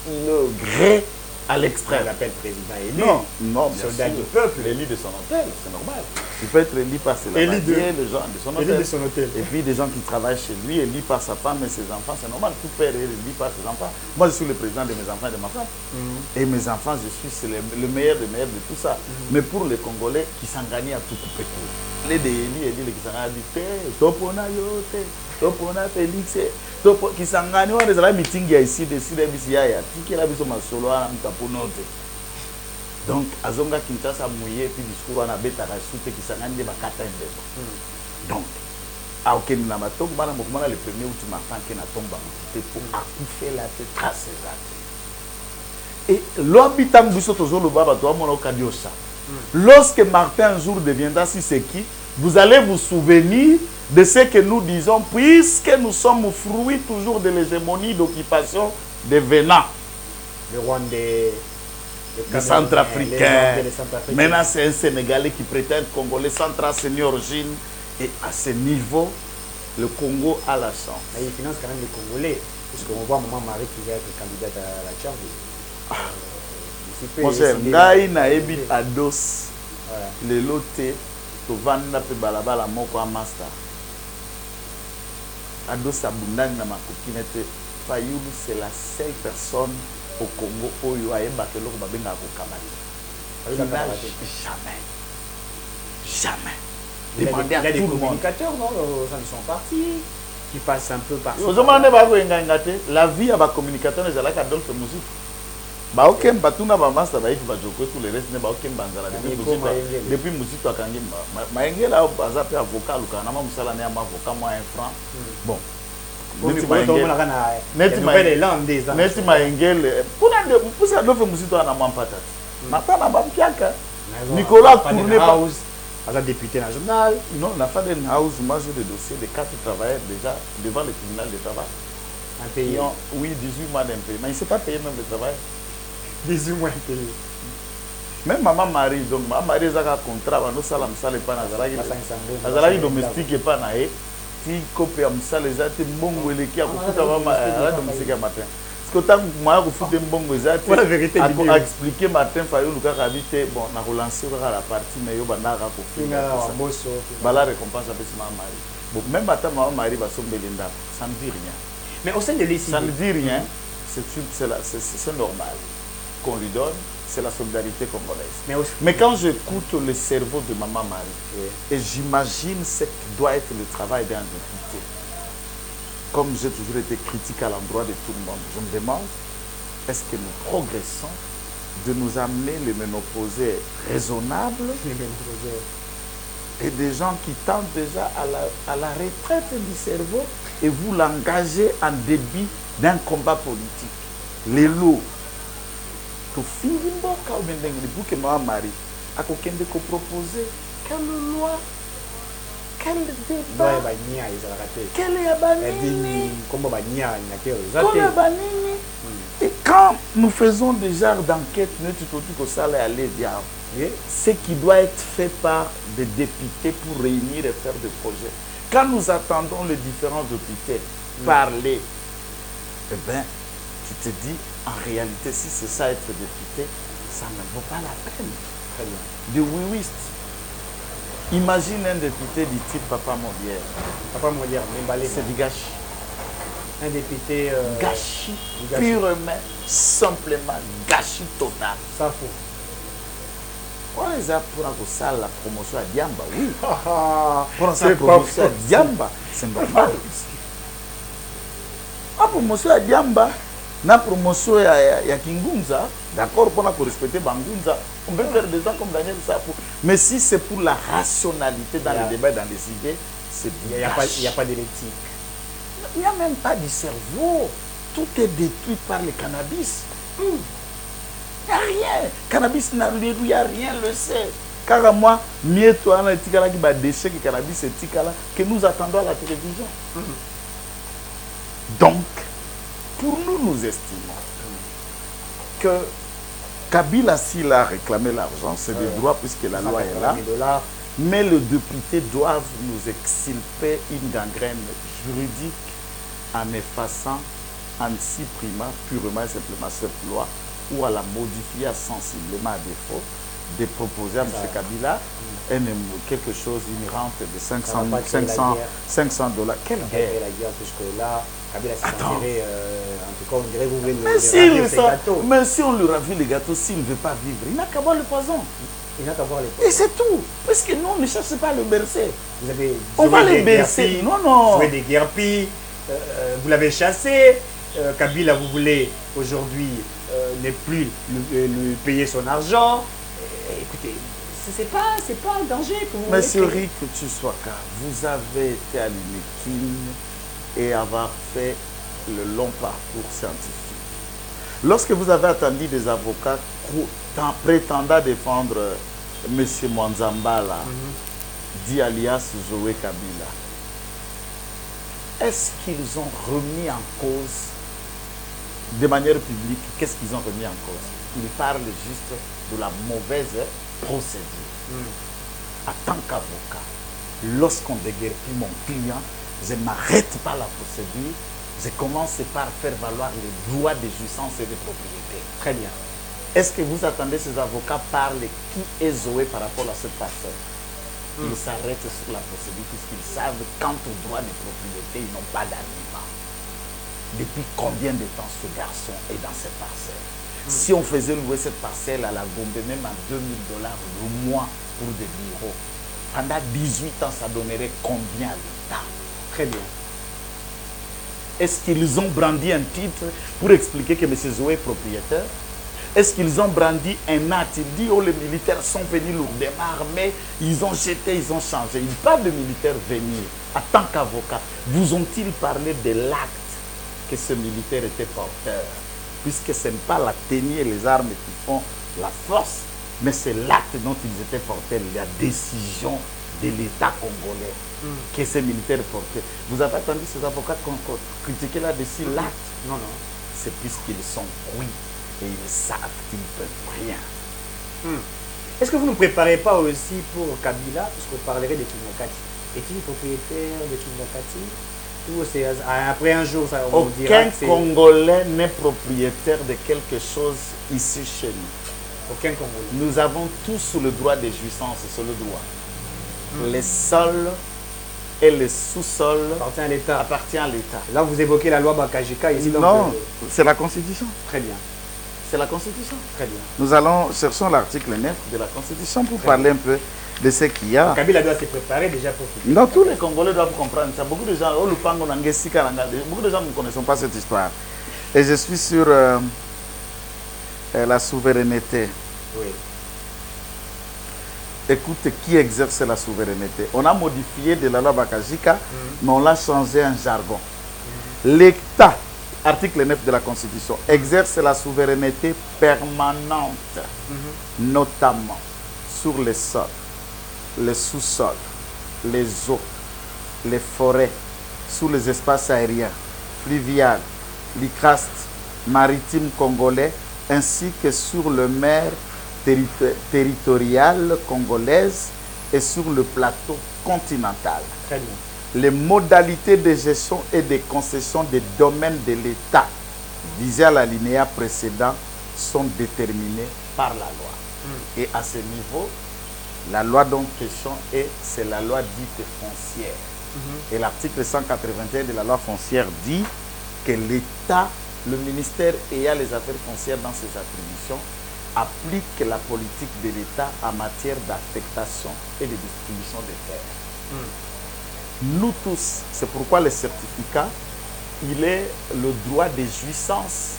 le gré à On l'extrême. l'appelle président élu. Non, non, bien Soldat sûr. du peuple. L'élu de son hôtel, c'est normal. Il peut être élu par ses Élu de- lavadiers, les gens de son Élu hôtel. de son hôtel. Et puis des gens qui travaillent chez lui, élu par sa femme et ses enfants, c'est normal. Tout père est élu par ses enfants. Moi, je suis le président de mes enfants et de ma femme. Et mes enfants, je suis c'est le meilleur des meilleurs de tout ça. Mais pour les Congolais, qui s'en gagnent à tout couper tout. Les de Eli, qui s'en gagnent à dit, Topona yote, Topona Félix, qui s'en gagnent à des meetings ici, des sites ici, qui la biso masolo à Mtaponote. Donc, Azonga Kinshasa mouillé, puis discours en abeta rasoute qui s'en gagnent des bakata et donc, à aucun namatok, madame Mokumana, le premier où tu m'entends qu'il n'a tombé pour accoucher la tête trace. Et l'habitant Bissot toujours le baba, toi, mon okadiosa. Lorsque Martin un jour deviendra si c'est qui, vous allez vous souvenir de ce que nous disons, puisque nous sommes fruits toujours de l'hégémonie d'occupation des venants. Le Rwandais. Les Centrafricains. Maintenant, c'est un Sénégalais qui prétend être Congolais sans trace ni origine. Et à ce niveau, le Congo a la chance. Mais il finance quand même les Congolais. Parce qu'on voit Maman Marie qui va être candidate à la Chambre. Mon cher, Ngai na ebi ados. Voilà. Le loté, to vanda pe balabala moko a master. Ados abundani na makokinete. Fayoul, c'est la seule personne au Congo oyo ayeba ke loko babenga ko kabati. Jamais. Jamais. Demandez à Il y a des tout le monde. communicateurs, non, au sein de son parti, qui passent un peu par Vous demandez la vie à ma communicateur, les alaka Adolphe Musique. Ba aucun batuna ba master ba iki ba joko tous les restes ne ba aucun banzala depuis musique to kangi maengela bazape avocat luka na ma musala ne ma avocat moi 1 franc. Bon. Neti maengele kuna de pusa Adolphe Musique na ma patata. Matana ba mpiaka. Nicolas tourné pas un député national. Non, la Faden House, moi j'ai des dossiers de 4 travailleurs déjà devant le tribunal de travail. Un pays. Oui, 18 mois d'impayé. Mais il ne s'est pas payé même le travail. 18 mois d'impayé. Même maman Marie, donc maman Marie a un contrat, nous salam sale pas nazalaki domestique et pas naé. Si copie am sale zate mbongo eleki akufuta mama ala domestique matin. Parce que tant moi akufuta mbongo zate. Pour la vérité, a expliqué Martin Fayoul luka kabite bon na relancer la partie mais yo bandaka ko finir. Bala récompense avec maman Marie. Bon même matin maman Marie va sombeli ndako, ça ne dit rien. Mais au sein de l'ICI, ça ne dit rien, c'est normal qu'on lui donne, c'est la solidarité congolaise. Mais quand j'écoute le cerveau de Maman Marie, et j'imagine ce que doit être le travail d'un député, comme j'ai toujours été critique à l'endroit de tout le monde, je me demande, est-ce que nous progressons de nous amener les ménopausés raisonnables et des gens qui tentent déjà à la retraite du cerveau et vous l'engagez en début d'un combat politique. Les lots. Tout fini mboka ou bien pour que ma mari a quelqu'un de proposer quelle loi, quel débat, quel est banini, et quand nous faisons des genres d'enquête, nous tout ça aller diable. Ce qui doit être fait par des députés pour réunir et faire des projets. Quand nous attendons les différents députés parler, eh bien, tu te dis, en réalité, si c'est ça être député, ça ne vaut pas la peine. De oui-wist. Imagine un député du type Papa Molière. Papa Molière, c'est du gâchis. Un député... Gâchis, purement, simplement, gâchis total. Ça faut. On les a pour la promotion à Diamba, oui. Pour la promotion à Diamba, c'est normal. La promotion à Diamba, la promotion à Kingunza, d'accord, pour respecter Bangunza, on peut faire des gens comme Daniel Sapou. Mais si c'est pour la rationalité dans les débats, dans les idées, c'est il n'y a pas d'éthique. Il n'y a même pas du cerveau. Tout est détruit par le cannabis. Il n'y a rien. Cannabis, il n'y a rien, le sait. Car moi, mieux toi, qui va déchirer que cannabis et tikala, que nous attendons à la télévision. Donc, pour nous, nous estimons que Kabila, s'il a réclamé l'argent, c'est des droits puisque la loi est là. Mais les députés doivent nous extirper une gangrène juridique en effaçant, en supprimant purement et simplement cette loi ou à la modifier sensiblement à défaut, de proposer à M. Kabila quelque chose, une rente de 500 $. Quelle guerre? La guerre, puisque là, Kabila s'est enterré, en tout cas, on dirait que vous voulez mais si on lui ravit les gâteaux, s'il ne veut pas vivre, il n'a qu'à boire le poison. Il n'a qu'à boire le poison. Et c'est tout. Parce que nous, on ne cherche pas à le bercer. On va le bercer. Non, non. Vous avez des guerpilles, vous l'avez chassé. Kabila, vous voulez aujourd'hui ne plus lui payer son argent. Écoutez, c'est pas un danger que vous... Monsieur Rick Tshwaka, vous avez été à l'UNEKIN et avoir fait le long parcours scientifique. Lorsque vous avez attendu des avocats prétendant défendre M. Mwanzambala, dit alias Zoé Kabila, est-ce qu'ils ont remis en cause, de manière publique, qu'est-ce qu'ils ont remis en cause? Ils parlent juste de la mauvaise procédure. En tant qu'avocat, lorsqu'on déguerpit mon client, je ne m'arrête pas la procédure, je commence par faire valoir les droits de jouissance et de propriété. Très bien. Est-ce que vous attendez ces avocats parler qui est Zoé par rapport à cette personne? Ils s'arrêtent sur la procédure puisqu'ils savent quant au droit de propriété, ils n'ont pas d'argument. Depuis combien de temps ce garçon est dans cette parcelle? Si on faisait louer cette parcelle à la Gombe, même à $2000 le mois pour des bureaux, pendant 18 ans, ça donnerait combien à l'État? Très bien. Est-ce qu'ils ont brandi un titre pour expliquer que M. Zoé est propriétaire? Est-ce qu'ils ont brandi un acte? Il dit, oh, les militaires sont venus lourdement armés, ils ont jeté, ils ont changé. Il parle de militaires venir. En tant qu'avocat, vous ont-ils parlé de l'acte que ce militaire était porteur? Puisque ce n'est pas la tenue et les armes qui font la force, mais c'est l'acte dont ils étaient porteurs, la décision de l'État congolais que ces militaires portaient. Vous avez entendu ces avocats critiquer là-dessus l'acte? Non, non. C'est puisqu'ils sont oui et ils savent qu'ils ne peuvent rien. Est-ce que vous ne préparez pas aussi pour Kabila, puisque vous parlerez de Kingakati? Est-il propriétaire de Kingakati? Ou c'est après un jour, ça on dira que Congolais n'est propriétaire de quelque chose ici chez nous. Aucun Congolais. Nous avons tous le droit de jouissance, c'est le droit. Les sols et les sous-sols appartient à l'État. Là, vous évoquez la loi Bakajika ici. Non, c'est la Constitution. Très bien. C'est la Constitution. Très bien. Nous allons chercher l'article 9 de la Constitution pour parler un peu de ce qu'il y a. Kabila doit se préparer déjà pour tout. Non, tous les Congolais doivent comprendre ça. Beaucoup de gens, beaucoup de gens ne connaissent pas cette histoire. Et je suis sur la souveraineté. Oui. Écoute, qui exerce la souveraineté? On a modifié de la loi Bakajika, mais on l'a changé en jargon. L'État, article 9 de la Constitution, exerce la souveraineté permanente, notamment sur les sols, les sous-sols, les eaux, les forêts, sur les espaces aériens, fluviales, l'ICRAST, maritime congolais, ainsi que sur le mer territoriale congolaise et sur le plateau continental. Très bien. Les modalités de gestion et de concession des domaines de l'État visés à l'alinéa précédent sont déterminés par la loi. Et à ce niveau, la loi dont question est, c'est la loi dite foncière. Et l'article 181 de la loi foncière dit que l'État, le ministère ayant les affaires foncières dans ses attributions, applique la politique de l'État en matière d'affectation et de distribution des terres. Nous tous, c'est pourquoi le certificat, il est le droit de jouissance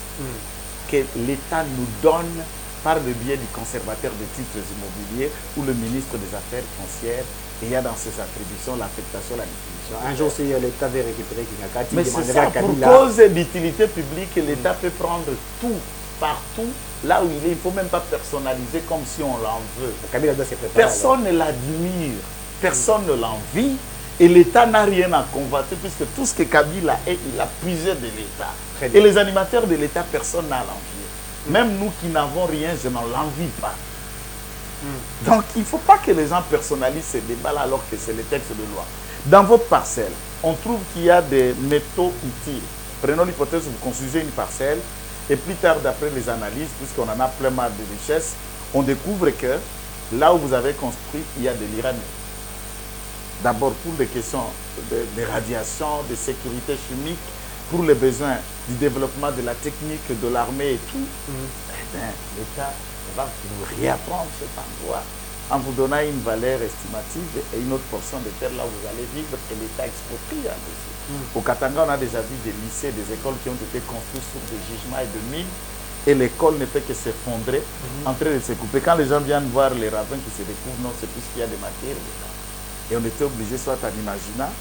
que l'État nous donne par le biais du conservateur des titres immobiliers ou le ministre des Affaires foncières ayant dans ses attributions l'affectation, la distribution. Un jour, si l'État veut récupérer Kingakati, mais c'est ça, pour cause d'utilité publique, l'État peut prendre tout, partout, là où il est. Il ne faut même pas personnaliser comme si on l'en veut. Kabila doit se préparer. Personne ne l'admire, personne ne l'envie, et l'État n'a rien à convoiter, puisque tout ce que Kabila est, il a puisé de l'État. Et les animateurs de l'État, personne n'a à l'envier. Même nous qui n'avons rien, je n'en l'envie pas. Donc, il ne faut pas que les gens personnalisent ces débats-là alors que c'est les textes de loi. Dans votre parcelle, on trouve qu'il y a des métaux utiles. Prenons l'hypothèse où vous construisez une parcelle et plus tard, d'après les analyses, puisqu'on en a plein mal de richesses, on découvre que là où vous avez construit, il y a de l'uranium. D'abord pour des questions de radiation, de sécurité chimique, pour les besoins du développement de la technique, de l'armée et tout. Eh bien, l'État va vous réapprendre cet endroit en vous donnant une valeur estimative et une autre portion de terre là où vous allez vivre et l'État exproprie en dessus. Au Katanga, on a déjà vu des lycées, des écoles qui ont été construites sur des gisements et de mines et l'école ne fait que s'effondrer, en train de se couper. Quand les gens viennent voir les ravins qui se découvrent, non, c'est puisqu'il y a des matières dedans. Et on était obligé, soit en imaginant,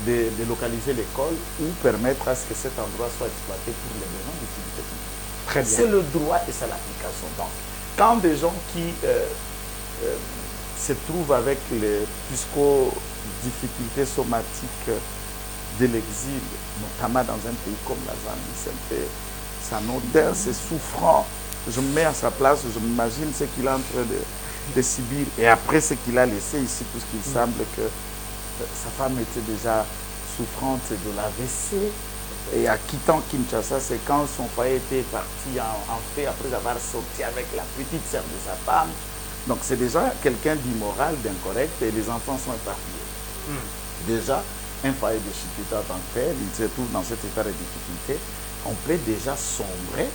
de localiser l'école ou permettre à ce que cet endroit soit exploité pour les besoins d'utilité publique. Très bien. C'est le droit et c'est l'application. Donc, quand des gens qui se trouvent avec les difficultés somatiques de l'exil, notamment dans un pays comme la Zambie, c'est un peu anodin, c'est souffrant. Je me mets à sa place, je m'imagine ce qu'il est en train de subir. Et après ce qu'il a laissé ici, puisqu'il semble que sa femme était déjà souffrante de l'AVC. Et en quittant Kinshasa, c'est quand son foyer était parti en fait après avoir sorti avec la petite sœur de sa femme. Donc c'est déjà quelqu'un d'immoral, d'incorrect, et les enfants sont éparpillés. Déjà, un foyer de difficulté en tant que tel, il se trouve dans cet état de difficulté, on peut déjà sombrer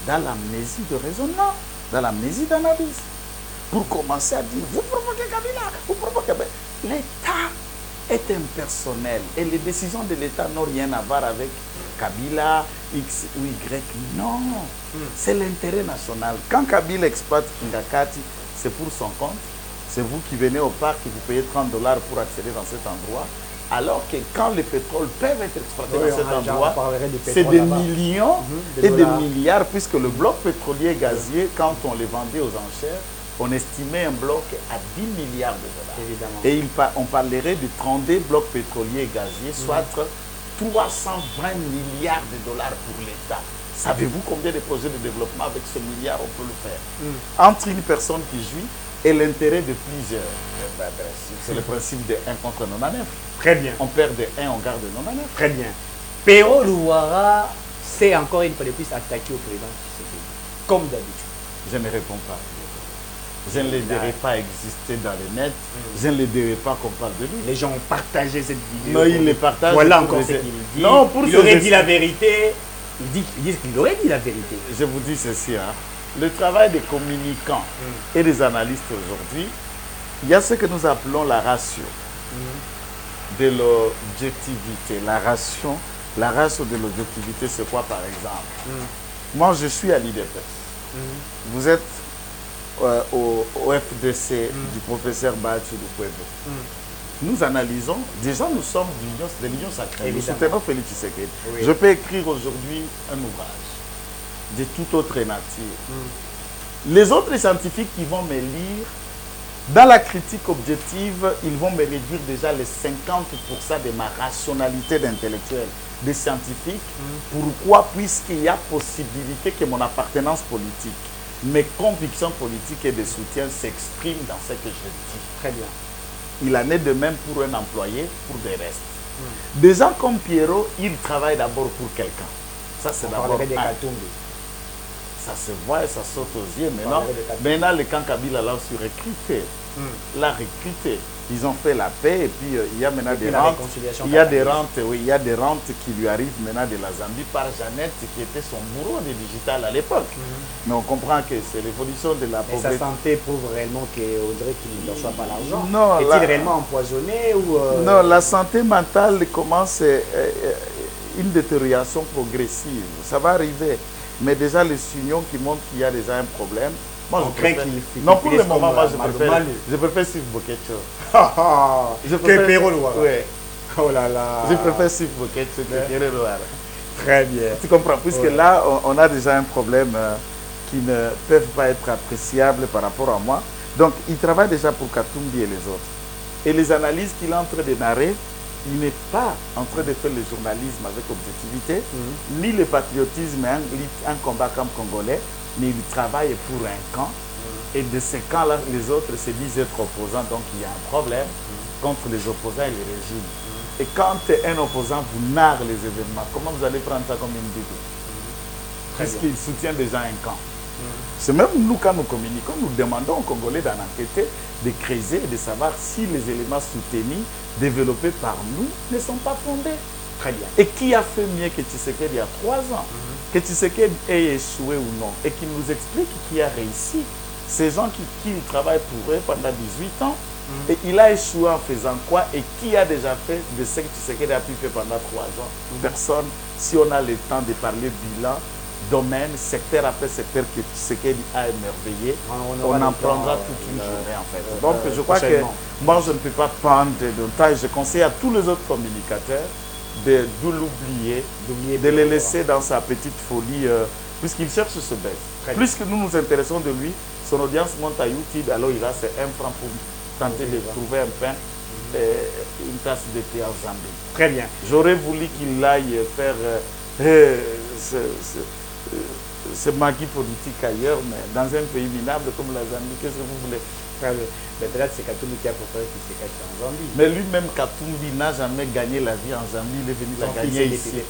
dans l'amnésie de raisonnement, dans l'amnésie d'analyse. Pour commencer à dire, vous provoquez Kabila, vous provoquez... L'État est impersonnel et les décisions de l'État n'ont rien à voir avec Kabila, X ou Y. Non, c'est l'intérêt national. Quand Kabila exploite Kingakati, c'est pour son compte. C'est vous qui venez au parc et vous payez 30 $ pour accéder dans cet endroit. Alors que quand les pétroles peuvent être exploités dans cet endroit, c'est des millions et des milliards, puisque le bloc pétrolier gazier, quand on les vendait aux enchères, on estimait un bloc à 10 milliards de dollars. Évidemment. Et on parlerait de 32 blocs pétroliers et gaziers, soit 320 milliards de dollars pour l'État. Savez-vous combien de projets de développement avec ce milliard on peut le faire? Entre une personne qui jouit et l'intérêt de plusieurs. C'est le principe de 1 contre 99. Très bien. On perd de 1, on garde de 99. Très bien. Pero Louara s'est encore une fois de plus attaqué au président Tshisekedi, comme d'habitude. Je ne réponds pas. Je ne les dirai pas exister dans le net. Je ne les dirai pas qu'on parle de lui. Les gens ont partagé cette vidéo. Non, ils les partagent. Voilà encore ce qu'il dit. Non, pour il aurait dit la vérité. Ils disent qu'il aurait dit la vérité. Je vous dis ceci, hein. le travail des communicants et des analystes aujourd'hui, il y a ce que nous appelons la ratio de l'objectivité. La ratio de l'objectivité, c'est quoi par exemple? Moi, je suis à l'IDPS. Vous êtes au FDC du professeur Bachi Lukwebo. Nous analysons, déjà nous sommes de l'Union sacrée, nous soutenons Félix Tshisekedi. Oui. Je peux écrire aujourd'hui un ouvrage de toute autre nature. Les autres scientifiques qui vont me lire, dans la critique objective, ils vont me réduire déjà les 50% de ma rationalité d'intellectuel, de scientifique. Pourquoi? Puisqu'il y a possibilité que mon appartenance politique, mes convictions politiques et de soutien s'expriment dans ce que je dis. Très bien. Il en est de même pour un employé, pour des restes. Des gens comme Pierrot, ils travaillent d'abord pour quelqu'un. Ça, c'est d'abord ça se voit et ça saute aux yeux. Maintenant le camp Kabila l'a aussi recruté. L'a recruté. Ils ont fait la paix et puis il y a maintenant des rentes. Il y a des rentes, oui, il y a des rentes qui lui arrivent maintenant de la Zambie par Jeannette qui était son bourreau de digital à l'époque. Mais on comprend que c'est l'évolution de la pauvreté. Et sa santé prouve réellement qu'on dirait qu'il ne reçoit pas l'argent. Non. Est-il réellement empoisonné ou Non, la santé mentale commence une détérioration progressive. Ça va arriver. Mais déjà les signaux qui montrent qu'il y a déjà un problème. Moi, je préfère... Non, pour le moment, moi, je préfère Steve Bokecho. Que Pierrot Loire. Oui. Oh là là. Je préfère Steve Bokecho que Pierrot Loire. Très bien. Tu comprends? Puisque là, on a déjà un problème qui ne peuvent pas être appréciables par rapport à moi. Donc, il travaille déjà pour Katumbi et les autres. Et les analyses qu'il est en train de narrer, il n'est pas en train de faire le journalisme avec objectivité, ni le patriotisme, un combat comme congolais, mais il travaille pour un camp. Et de ce camp-là, les autres se disent être opposants, donc il y a un problème contre les opposants et les régimes. Et quand un opposant vous narre les événements, comment vous allez prendre ça comme une bible? Puisqu'il soutient déjà un camp. C'est même nous, quand nous communiquons, nous demandons aux Congolais d'en enquêter, de creuser et de savoir si les éléments soutenus, développés par nous, ne sont pas fondés. Très bien. Et qui a fait mieux que Tshisekedi il y a 3 ans? Que Tshisekedi ait échoué ou non, et qui nous explique qui a réussi. Ces gens qui travaillent pour eux pendant 18 ans, et il a échoué en faisant quoi? Et qui a déjà fait de ce que Tshisekedi a pu faire pendant 3 ans? Personne. Si on a le temps de parler bilan, domaine, secteur après secteur que Tshisekedi a émerveillé, on en prendra toute une journée en fait. Donc je crois que moi je ne peux pas prendre de temps et je conseille à tous les autres communicateurs de l'oublier, de le laisser dans sa petite folie, puisqu'il cherche ce baisse. Plus que nous nous intéressons de lui, son audience monte à YouTube, alors il a ses 1 franc pour tenter de trouver un pain, une tasse de thé en Zambie. Très bien. J'aurais voulu qu'il aille faire ce maquis politique ailleurs, mais dans un pays minable comme la Zambie, qu'est-ce que vous voulez? Mais peut-être c'est Katumbi qui a préféré qu'il se cache en Zambie. Mais lui-même, Katumbi n'a jamais gagné la vie en Zambie, il est venu la gagner ici.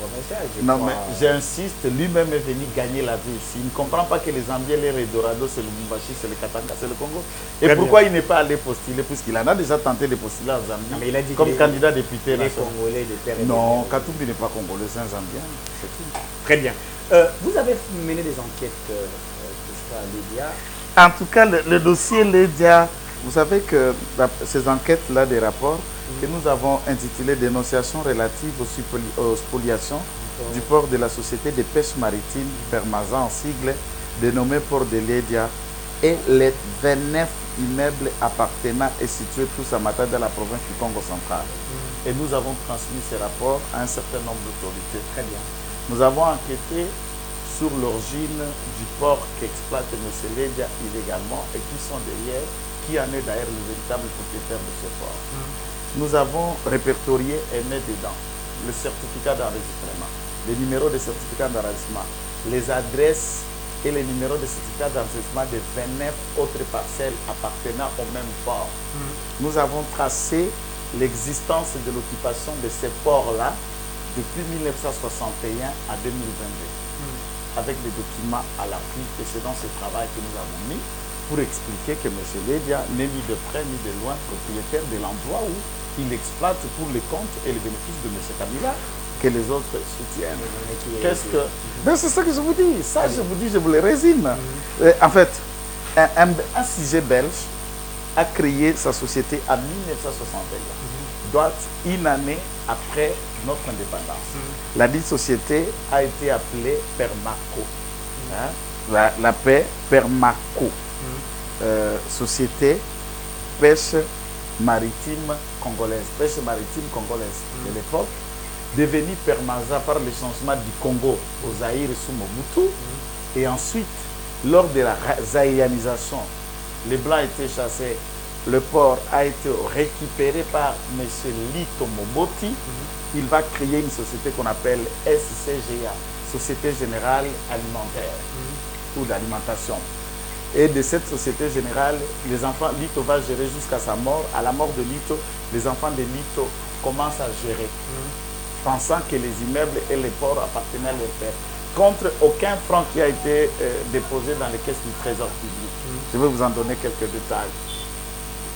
Non, mais j'insiste, lui-même est venu gagner la vie ici. Il ne comprend pas que les Zambiens, les Redorado, c'est le Mumbashi, c'est le Katanga, c'est le Congo. Et pourquoi il n'est pas allé postuler? Puisqu'il en a déjà tenté de postuler en Zambie mais il a dit comme candidat député national. Non, Katumbi n'est pas congolais, c'est un Zambien. C'est tout. Très bien. Vous avez mené des enquêtes à Lydia. En tout cas, le dossier Lydia, vous savez que ces enquêtes-là, des rapports que nous avons intitulés Dénonciation relative aux spoliations du port de la Société de pêche maritime, Permazan en sigle, dénommé port de Lydia, et les 29 immeubles appartenant et situés tous à Matadi dans la province du Congo central. Et nous avons transmis ces rapports à un certain nombre d'autorités. Très bien. Nous avons enquêté sur l'origine du port qu'exploite M. Lydia illégalement et qui sont derrière, qui en est d'ailleurs le véritable propriétaire de ce port. Nous avons répertorié et mis dedans le certificat d'enregistrement, les numéros de certificat d'enregistrement, les adresses et les numéros de certificat d'enregistrement des 29 autres parcelles appartenant au même port. Nous avons tracé l'existence de l'occupation de ces ports-là depuis 1961 à 2022. Avec des documents à l'appui, et c'est dans ce travail que nous avons mis pour expliquer que M. Lydia n'est ni de près ni de loin propriétaire de l'endroit où il exploite pour les comptes et les bénéfices de M. Kabila. que les autres soutiennent. Qu'est-ce que... Ben, c'est ça que je vous dis. Ça, je vous dis, je vous le résume. En fait, un sujet belge a créé sa société en 1961, soit une année après notre indépendance. La dite société a été appelée Permaco. Hein? La paix Permaco. Société pêche maritime congolaise. Pêche maritime congolaise de l'époque, devenue Permaza par le changement du Congo au Zaïre sous Mobutu. Et ensuite, lors de la zaïanisation, les Blancs étaient chassés. Le port a été récupéré par M. Lito Moboti. Il va créer une société qu'on appelle SCGA, Société Générale Alimentaire ou d'alimentation. Et de cette Société Générale, les enfants, Lito va gérer jusqu'à sa mort. À la mort de Lito, les enfants de Lito commencent à gérer, pensant que les immeubles et les ports appartenaient à leur père, contre aucun franc qui a été déposé dans les caisses du Trésor public. Je vais vous en donner quelques détails.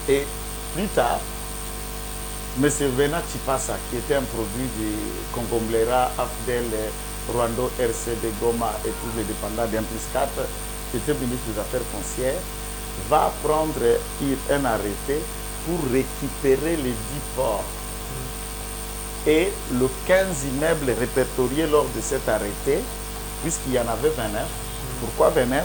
Et plus tard, M. Venat Chipasa, qui était un produit du Congo-Mlera, Afdel, Rwando, RCD, Goma et tous les dépendants d'1+4, qui était ministre des Affaires foncières, va prendre un arrêté pour récupérer les 10 ports. Et le 15 immeubles répertoriés lors de cet arrêté, puisqu'il y en avait 29. Pourquoi 29?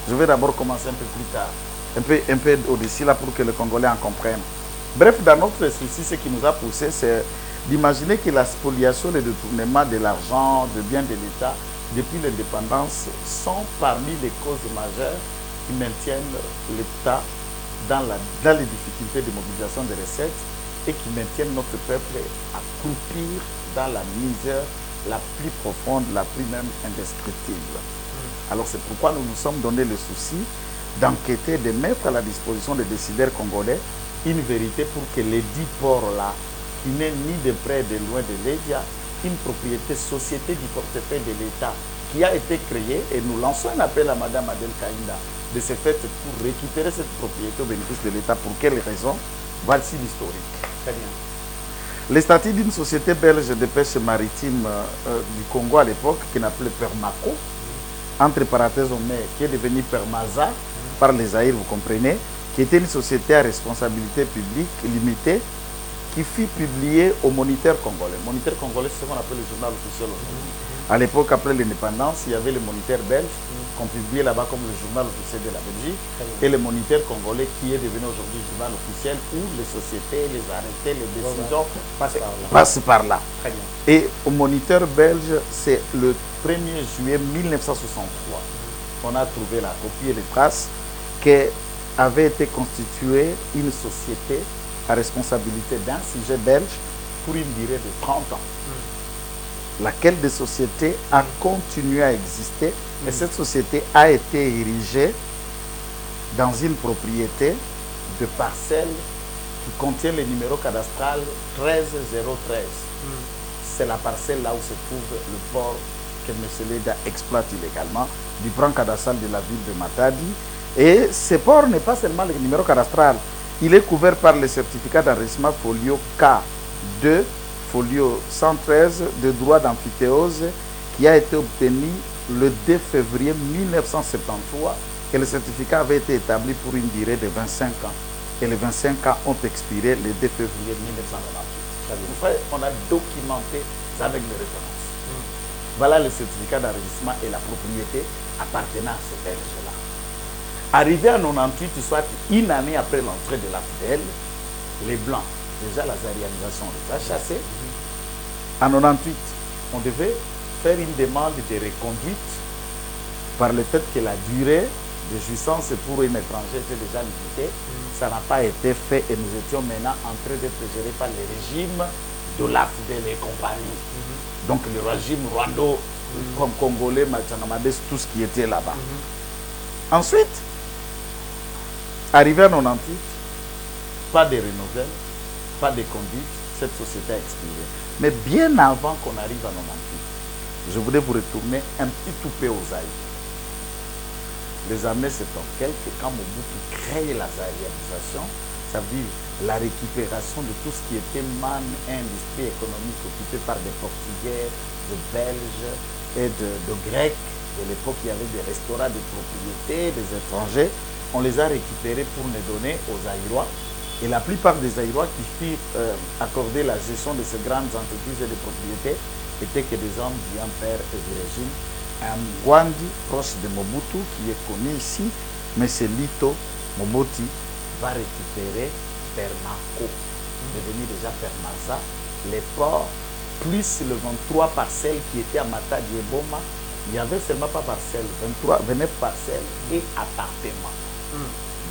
Je vais d'abord commencer un peu plus tard, un peu au-dessus là pour que les Congolais en comprennent. Bref, dans notre souci, ce qui nous a poussé, c'est d'imaginer que la spoliation et le détournement de l'argent, de biens de l'État, depuis l'indépendance, sont parmi les causes majeures qui maintiennent l'État dans les difficultés de mobilisation des recettes et qui maintiennent notre peuple à croupir dans la misère la plus profonde, la plus même indescriptible. Alors c'est pourquoi nous nous sommes donné le souci d'enquêter, de mettre à la disposition des décideurs congolais une vérité pour que les 10 ports-là, qui n'est ni de près de loin de l'Édia, une propriété société du portefeuille de l'État qui a été créée, et nous lançons un appel à Mme Adel Kaïnda de ce fait pour récupérer cette propriété au bénéfice de l'État. Pour quelles raisons? Voici l'historique. Très bien. Les statuts d'une société belge de pêche maritime du Congo à l'époque, qu'on appelait Permaco, entre parenthèses on met, qui est devenue Permaza par les Zaïre, vous comprenez, qui était une société à responsabilité publique limitée, qui fut publiée au Moniteur congolais. Le Moniteur congolais, c'est ce qu'on appelle le journal officiel aujourd'hui. À l'époque, après l'indépendance, il y avait le Moniteur belge, qu'on publiait là-bas comme le journal officiel de la Belgique, et le Moniteur congolais, qui est devenu aujourd'hui le journal officiel, où les sociétés, les arrêtés, les décisions passent par là. Très bien. Et au Moniteur belge, c'est le 1er juillet 1963 qu'on a trouvé la copie et les traces qu'avait été constituée une société à responsabilité d'un sujet belge pour une durée de 30 ans. Laquelle des sociétés a continué à exister et cette société a été érigée dans une propriété de parcelle qui contient le numéro cadastral 13013. C'est la parcelle là où se trouve le port que M. Leda exploite illégalement du plan cadastral de la ville de Matadi. Et ce port n'est pas seulement le numéro cadastral, il est couvert par le certificat d'enregistrement folio K2, folio 113 de droit d'amphithéose qui a été obtenu le 2 février 1973 et le certificat avait été établi pour une durée de 25 ans. Et les 25 ans ont expiré le 2 février 1998. On a documenté avec les références. Voilà le certificat d'enregistrement et la propriété appartenant à ce belge-là. Arrivé en 98, soit une année après l'entrée de la FDL, les Blancs, déjà la zaïanisation les a chassés. En 98, on devait faire une demande de reconduite par le fait que la durée de jouissance pour un étranger était déjà limitée. Ça n'a pas été fait et nous étions maintenant en train d'être gérés par le régime de l'AFDL et compagnie. Donc le régime rwando, comme congolais, Machangamades, tout ce qui était là-bas. Ensuite, arrivé en 98, pas de renouvelle, pas de conduite, cette société a expiré. Mais bien avant qu'on arrive en 98, je voulais vous retourner un petit tout peu aux Zaïre. Les années 70, quand Mobutu crée la zaïrisation, ça veut dire la récupération de tout ce qui était industrie économique occupée par des Portugais, des Belges et de Grecs. De l'époque, il y avait des restaurants de propriété, des étrangers. On les a récupérés pour les donner aux Aïrois. Et la plupart des Aïrois qui firent accorder la gestion de ces grandes entreprises et de propriétés étaient que des hommes du père et du régime. Un Gwandi, proche de Mobutu, qui est connu ici, mais c'est Lito Moboti, va récupérer Permako, devenu déjà Permaza, les ports, plus le 23 parcelles qui étaient à Matadi et Boma. Il n'y avait seulement pas parcelles, 29 parcelles et appartements.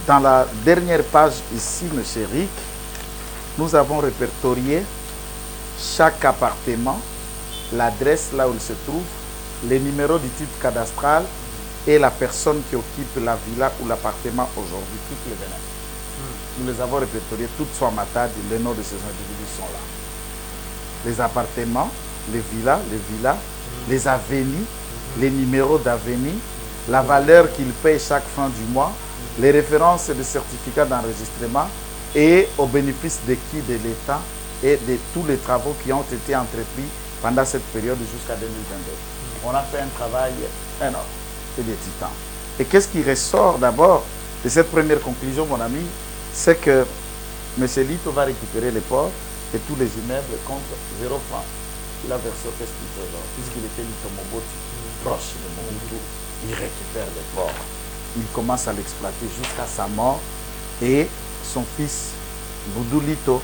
Dans la dernière page ici, M. Rick, nous avons répertorié chaque appartement, l'adresse là où il se trouve, les numéros du titre cadastral et la personne qui occupe la villa ou l'appartement aujourd'hui, toutes les 29. Nous les avons répertoriés, toutes sont à Matadi, les noms de ces individus sont là. Les appartements, les villas, les avenues, les numéros d'avenue, la valeur qu'ils payent chaque fin du mois, les références de certificats d'enregistrement et au bénéfice de qui de l'État et de tous les travaux qui ont été entrepris pendant cette période jusqu'à 2022. On a fait un travail énorme et des titans. Et qu'est-ce qui ressort d'abord de cette première conclusion, mon ami, c'est que M. Lito va récupérer les ports et tous les immeubles contre 0 francs. La version qu'est-ce qu'il fait alors, puisqu'il était Lito Moboti, proche de Mobutu, il récupère les ports. Il commence à l'exploiter jusqu'à sa mort et son fils, Boudou Lito,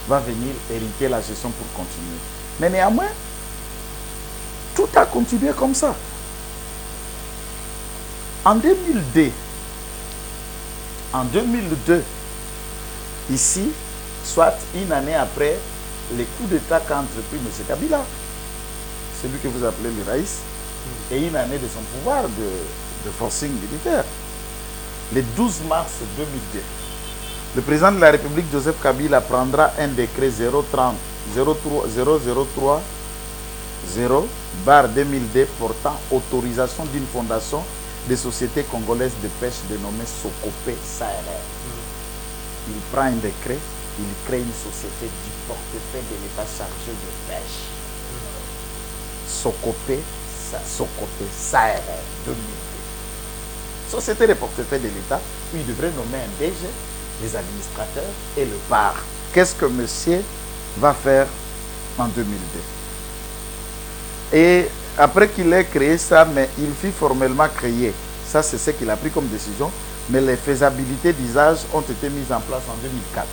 va venir hériter la gestion pour continuer. Mais néanmoins, tout a continué comme ça. En 2002, ici, soit une année après les coups d'État qu'a entrepris M. Kabila, celui que vous appelez le Raïs, et une année de son pouvoir de forcing militaire. Le 12 mars 2002, le président de la République, Joseph Kabila, prendra un décret 0030/2002 portant autorisation d'une fondation des sociétés congolaises de pêche dénommée Sokopé SARL. Il prend un décret, il crée une société du portefeuille de l'État chargé de pêche. Sokopé SARL 2002. Société de portefeuille de l'État, il devrait nommer un DG, les administrateurs et le bar. Qu'est-ce que monsieur va faire en 2002? Et après qu'il ait créé ça, mais il fut formellement créé. Ça, c'est ce qu'il a pris comme décision. Mais les faisabilités d'usage ont été mises en place en 2004.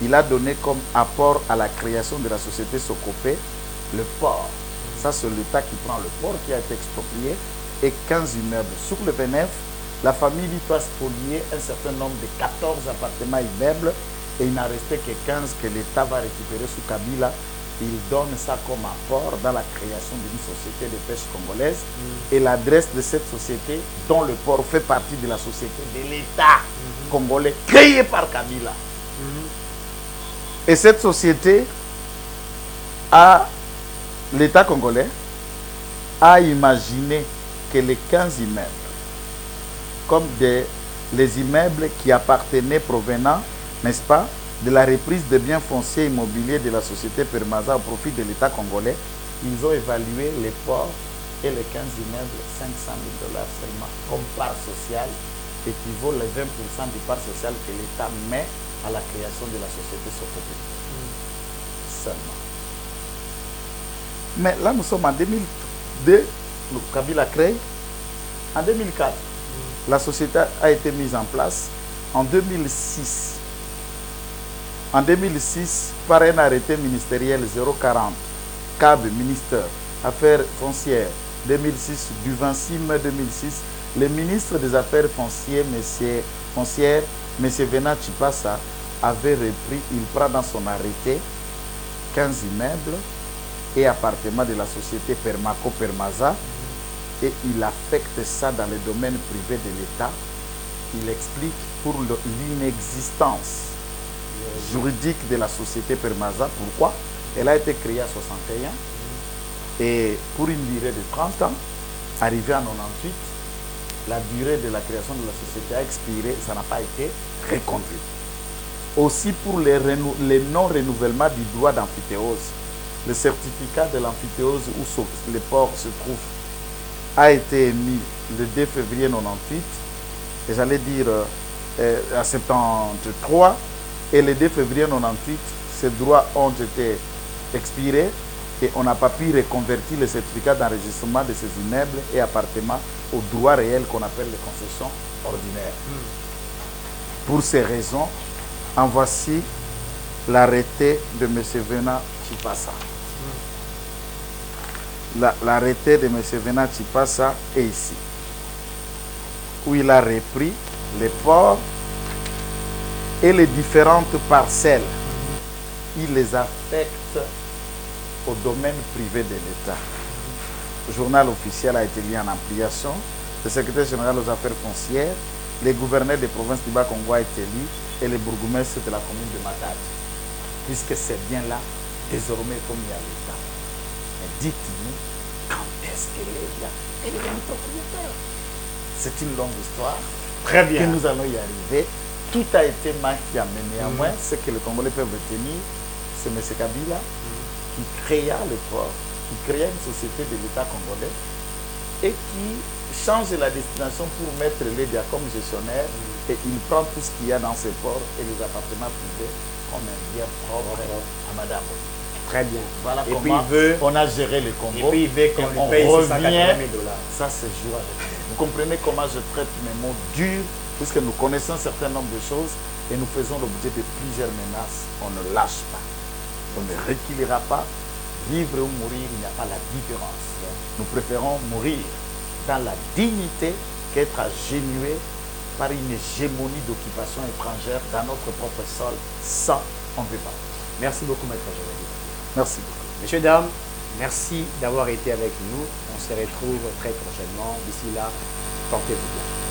Il a donné comme apport à la création de la société Sokopé le port. Ça, c'est l'État qui prend le port qui a été exproprié et 15 immeubles. Sur le 29, la famille doit spolier un certain nombre de 14 appartements immeubles et il n'a resté que 15 que l'État va récupérer sous Kabila. Il donne ça comme apport dans la création d'une société de pêche congolaise et l'adresse de cette société dont le port fait partie de la société de l'État congolais créée par Kabila. Et cette société l'État congolais a imaginé que les 15 immeubles, comme les immeubles qui appartenaient provenant, n'est-ce pas, de la reprise des biens fonciers immobiliers de la société Permaza au profit de l'État congolais, ils ont évalué les ports et les 15 immeubles 500 000 $ seulement comme part sociale, équivaut les 20% du part social que l'État met à la création de la société Sokopé. Seulement. Mais là, nous sommes en 2002, le Kabila crée. En 2004, la société a été mise en place. En 2006, par un arrêté ministériel 040, CAB, ministère, Affaires foncières, 2006, du 26 mai 2006, le ministre des Affaires foncières, M. Venat Chipassa, avait repris, il prend dans son arrêté 15 immeubles et appartements de la société Permako Permaza et il affecte ça dans le domaine privé de l'État. Il explique pour l'inexistence juridique de la société Permaza. Pourquoi? Elle a été créée en 61 et pour une durée de 30 ans, arrivée en 98, la durée de la création de la société a expiré, ça n'a pas été reconduit. Aussi pour les non-renouvellements du droit d'amphithéose. Le certificat de l'amphithéose où le port se trouve a été émis le 2 février 98, et j'allais dire à 73, et le 2 février 98, ces droits ont été expirés et on n'a pas pu reconvertir le certificat d'enregistrement de ces immeubles et appartements au droit réel qu'on appelle les concessions ordinaires. Pour ces raisons, en voici l'arrêté de M. Venant Chipassa. L'arrêté de M. Venant Chipassa est ici, où il a repris les ports et les différentes parcelles. Il les affecte au domaine privé de l'État. Le journal officiel a été mis en ampliation. Le secrétaire général aux affaires foncières, les gouverneurs des provinces du Bas-Congo a été élu et les bourgmestres de la commune de Matadi. Puisque c'est bien là, désormais, comme il y a l'État. Mais dites-nous, quand est-ce qu'elle est là? Elle est une propriétaire. C'est une longue histoire. Très bien. Que nous allons y arriver. Tout a été maquillé, mais néanmoins, ce que les Congolais peuvent retenir, c'est M. Kabila qui créa le port, qui créa une société de l'État congolais et qui change la destination pour mettre les gars comme gestionnaire et il prend tout ce qu'il y a dans ces ports et les appartements privés comme un bien propre à Madame. Très bien. Voilà et comment puis on a géré le Congo. Et puis il veut qu'on on lui paye revient. 680 000 $. Ça, c'est jour avec nous. Vous comprenez comment je traite mes mots durs, puisque nous connaissons un certain nombre de choses et nous faisons l'objet de plusieurs menaces. On ne lâche pas. On ne reculera pas. Vivre ou mourir, il n'y a pas la différence. Nous préférons mourir dans la dignité qu'être agenouillé par une hégémonie d'occupation étrangère dans notre propre sol. Ça, on ne peut pas. Merci beaucoup, Maître Joël. Merci beaucoup. Messieurs, dames, merci d'avoir été avec nous. On se retrouve très prochainement. D'ici là, portez-vous bien.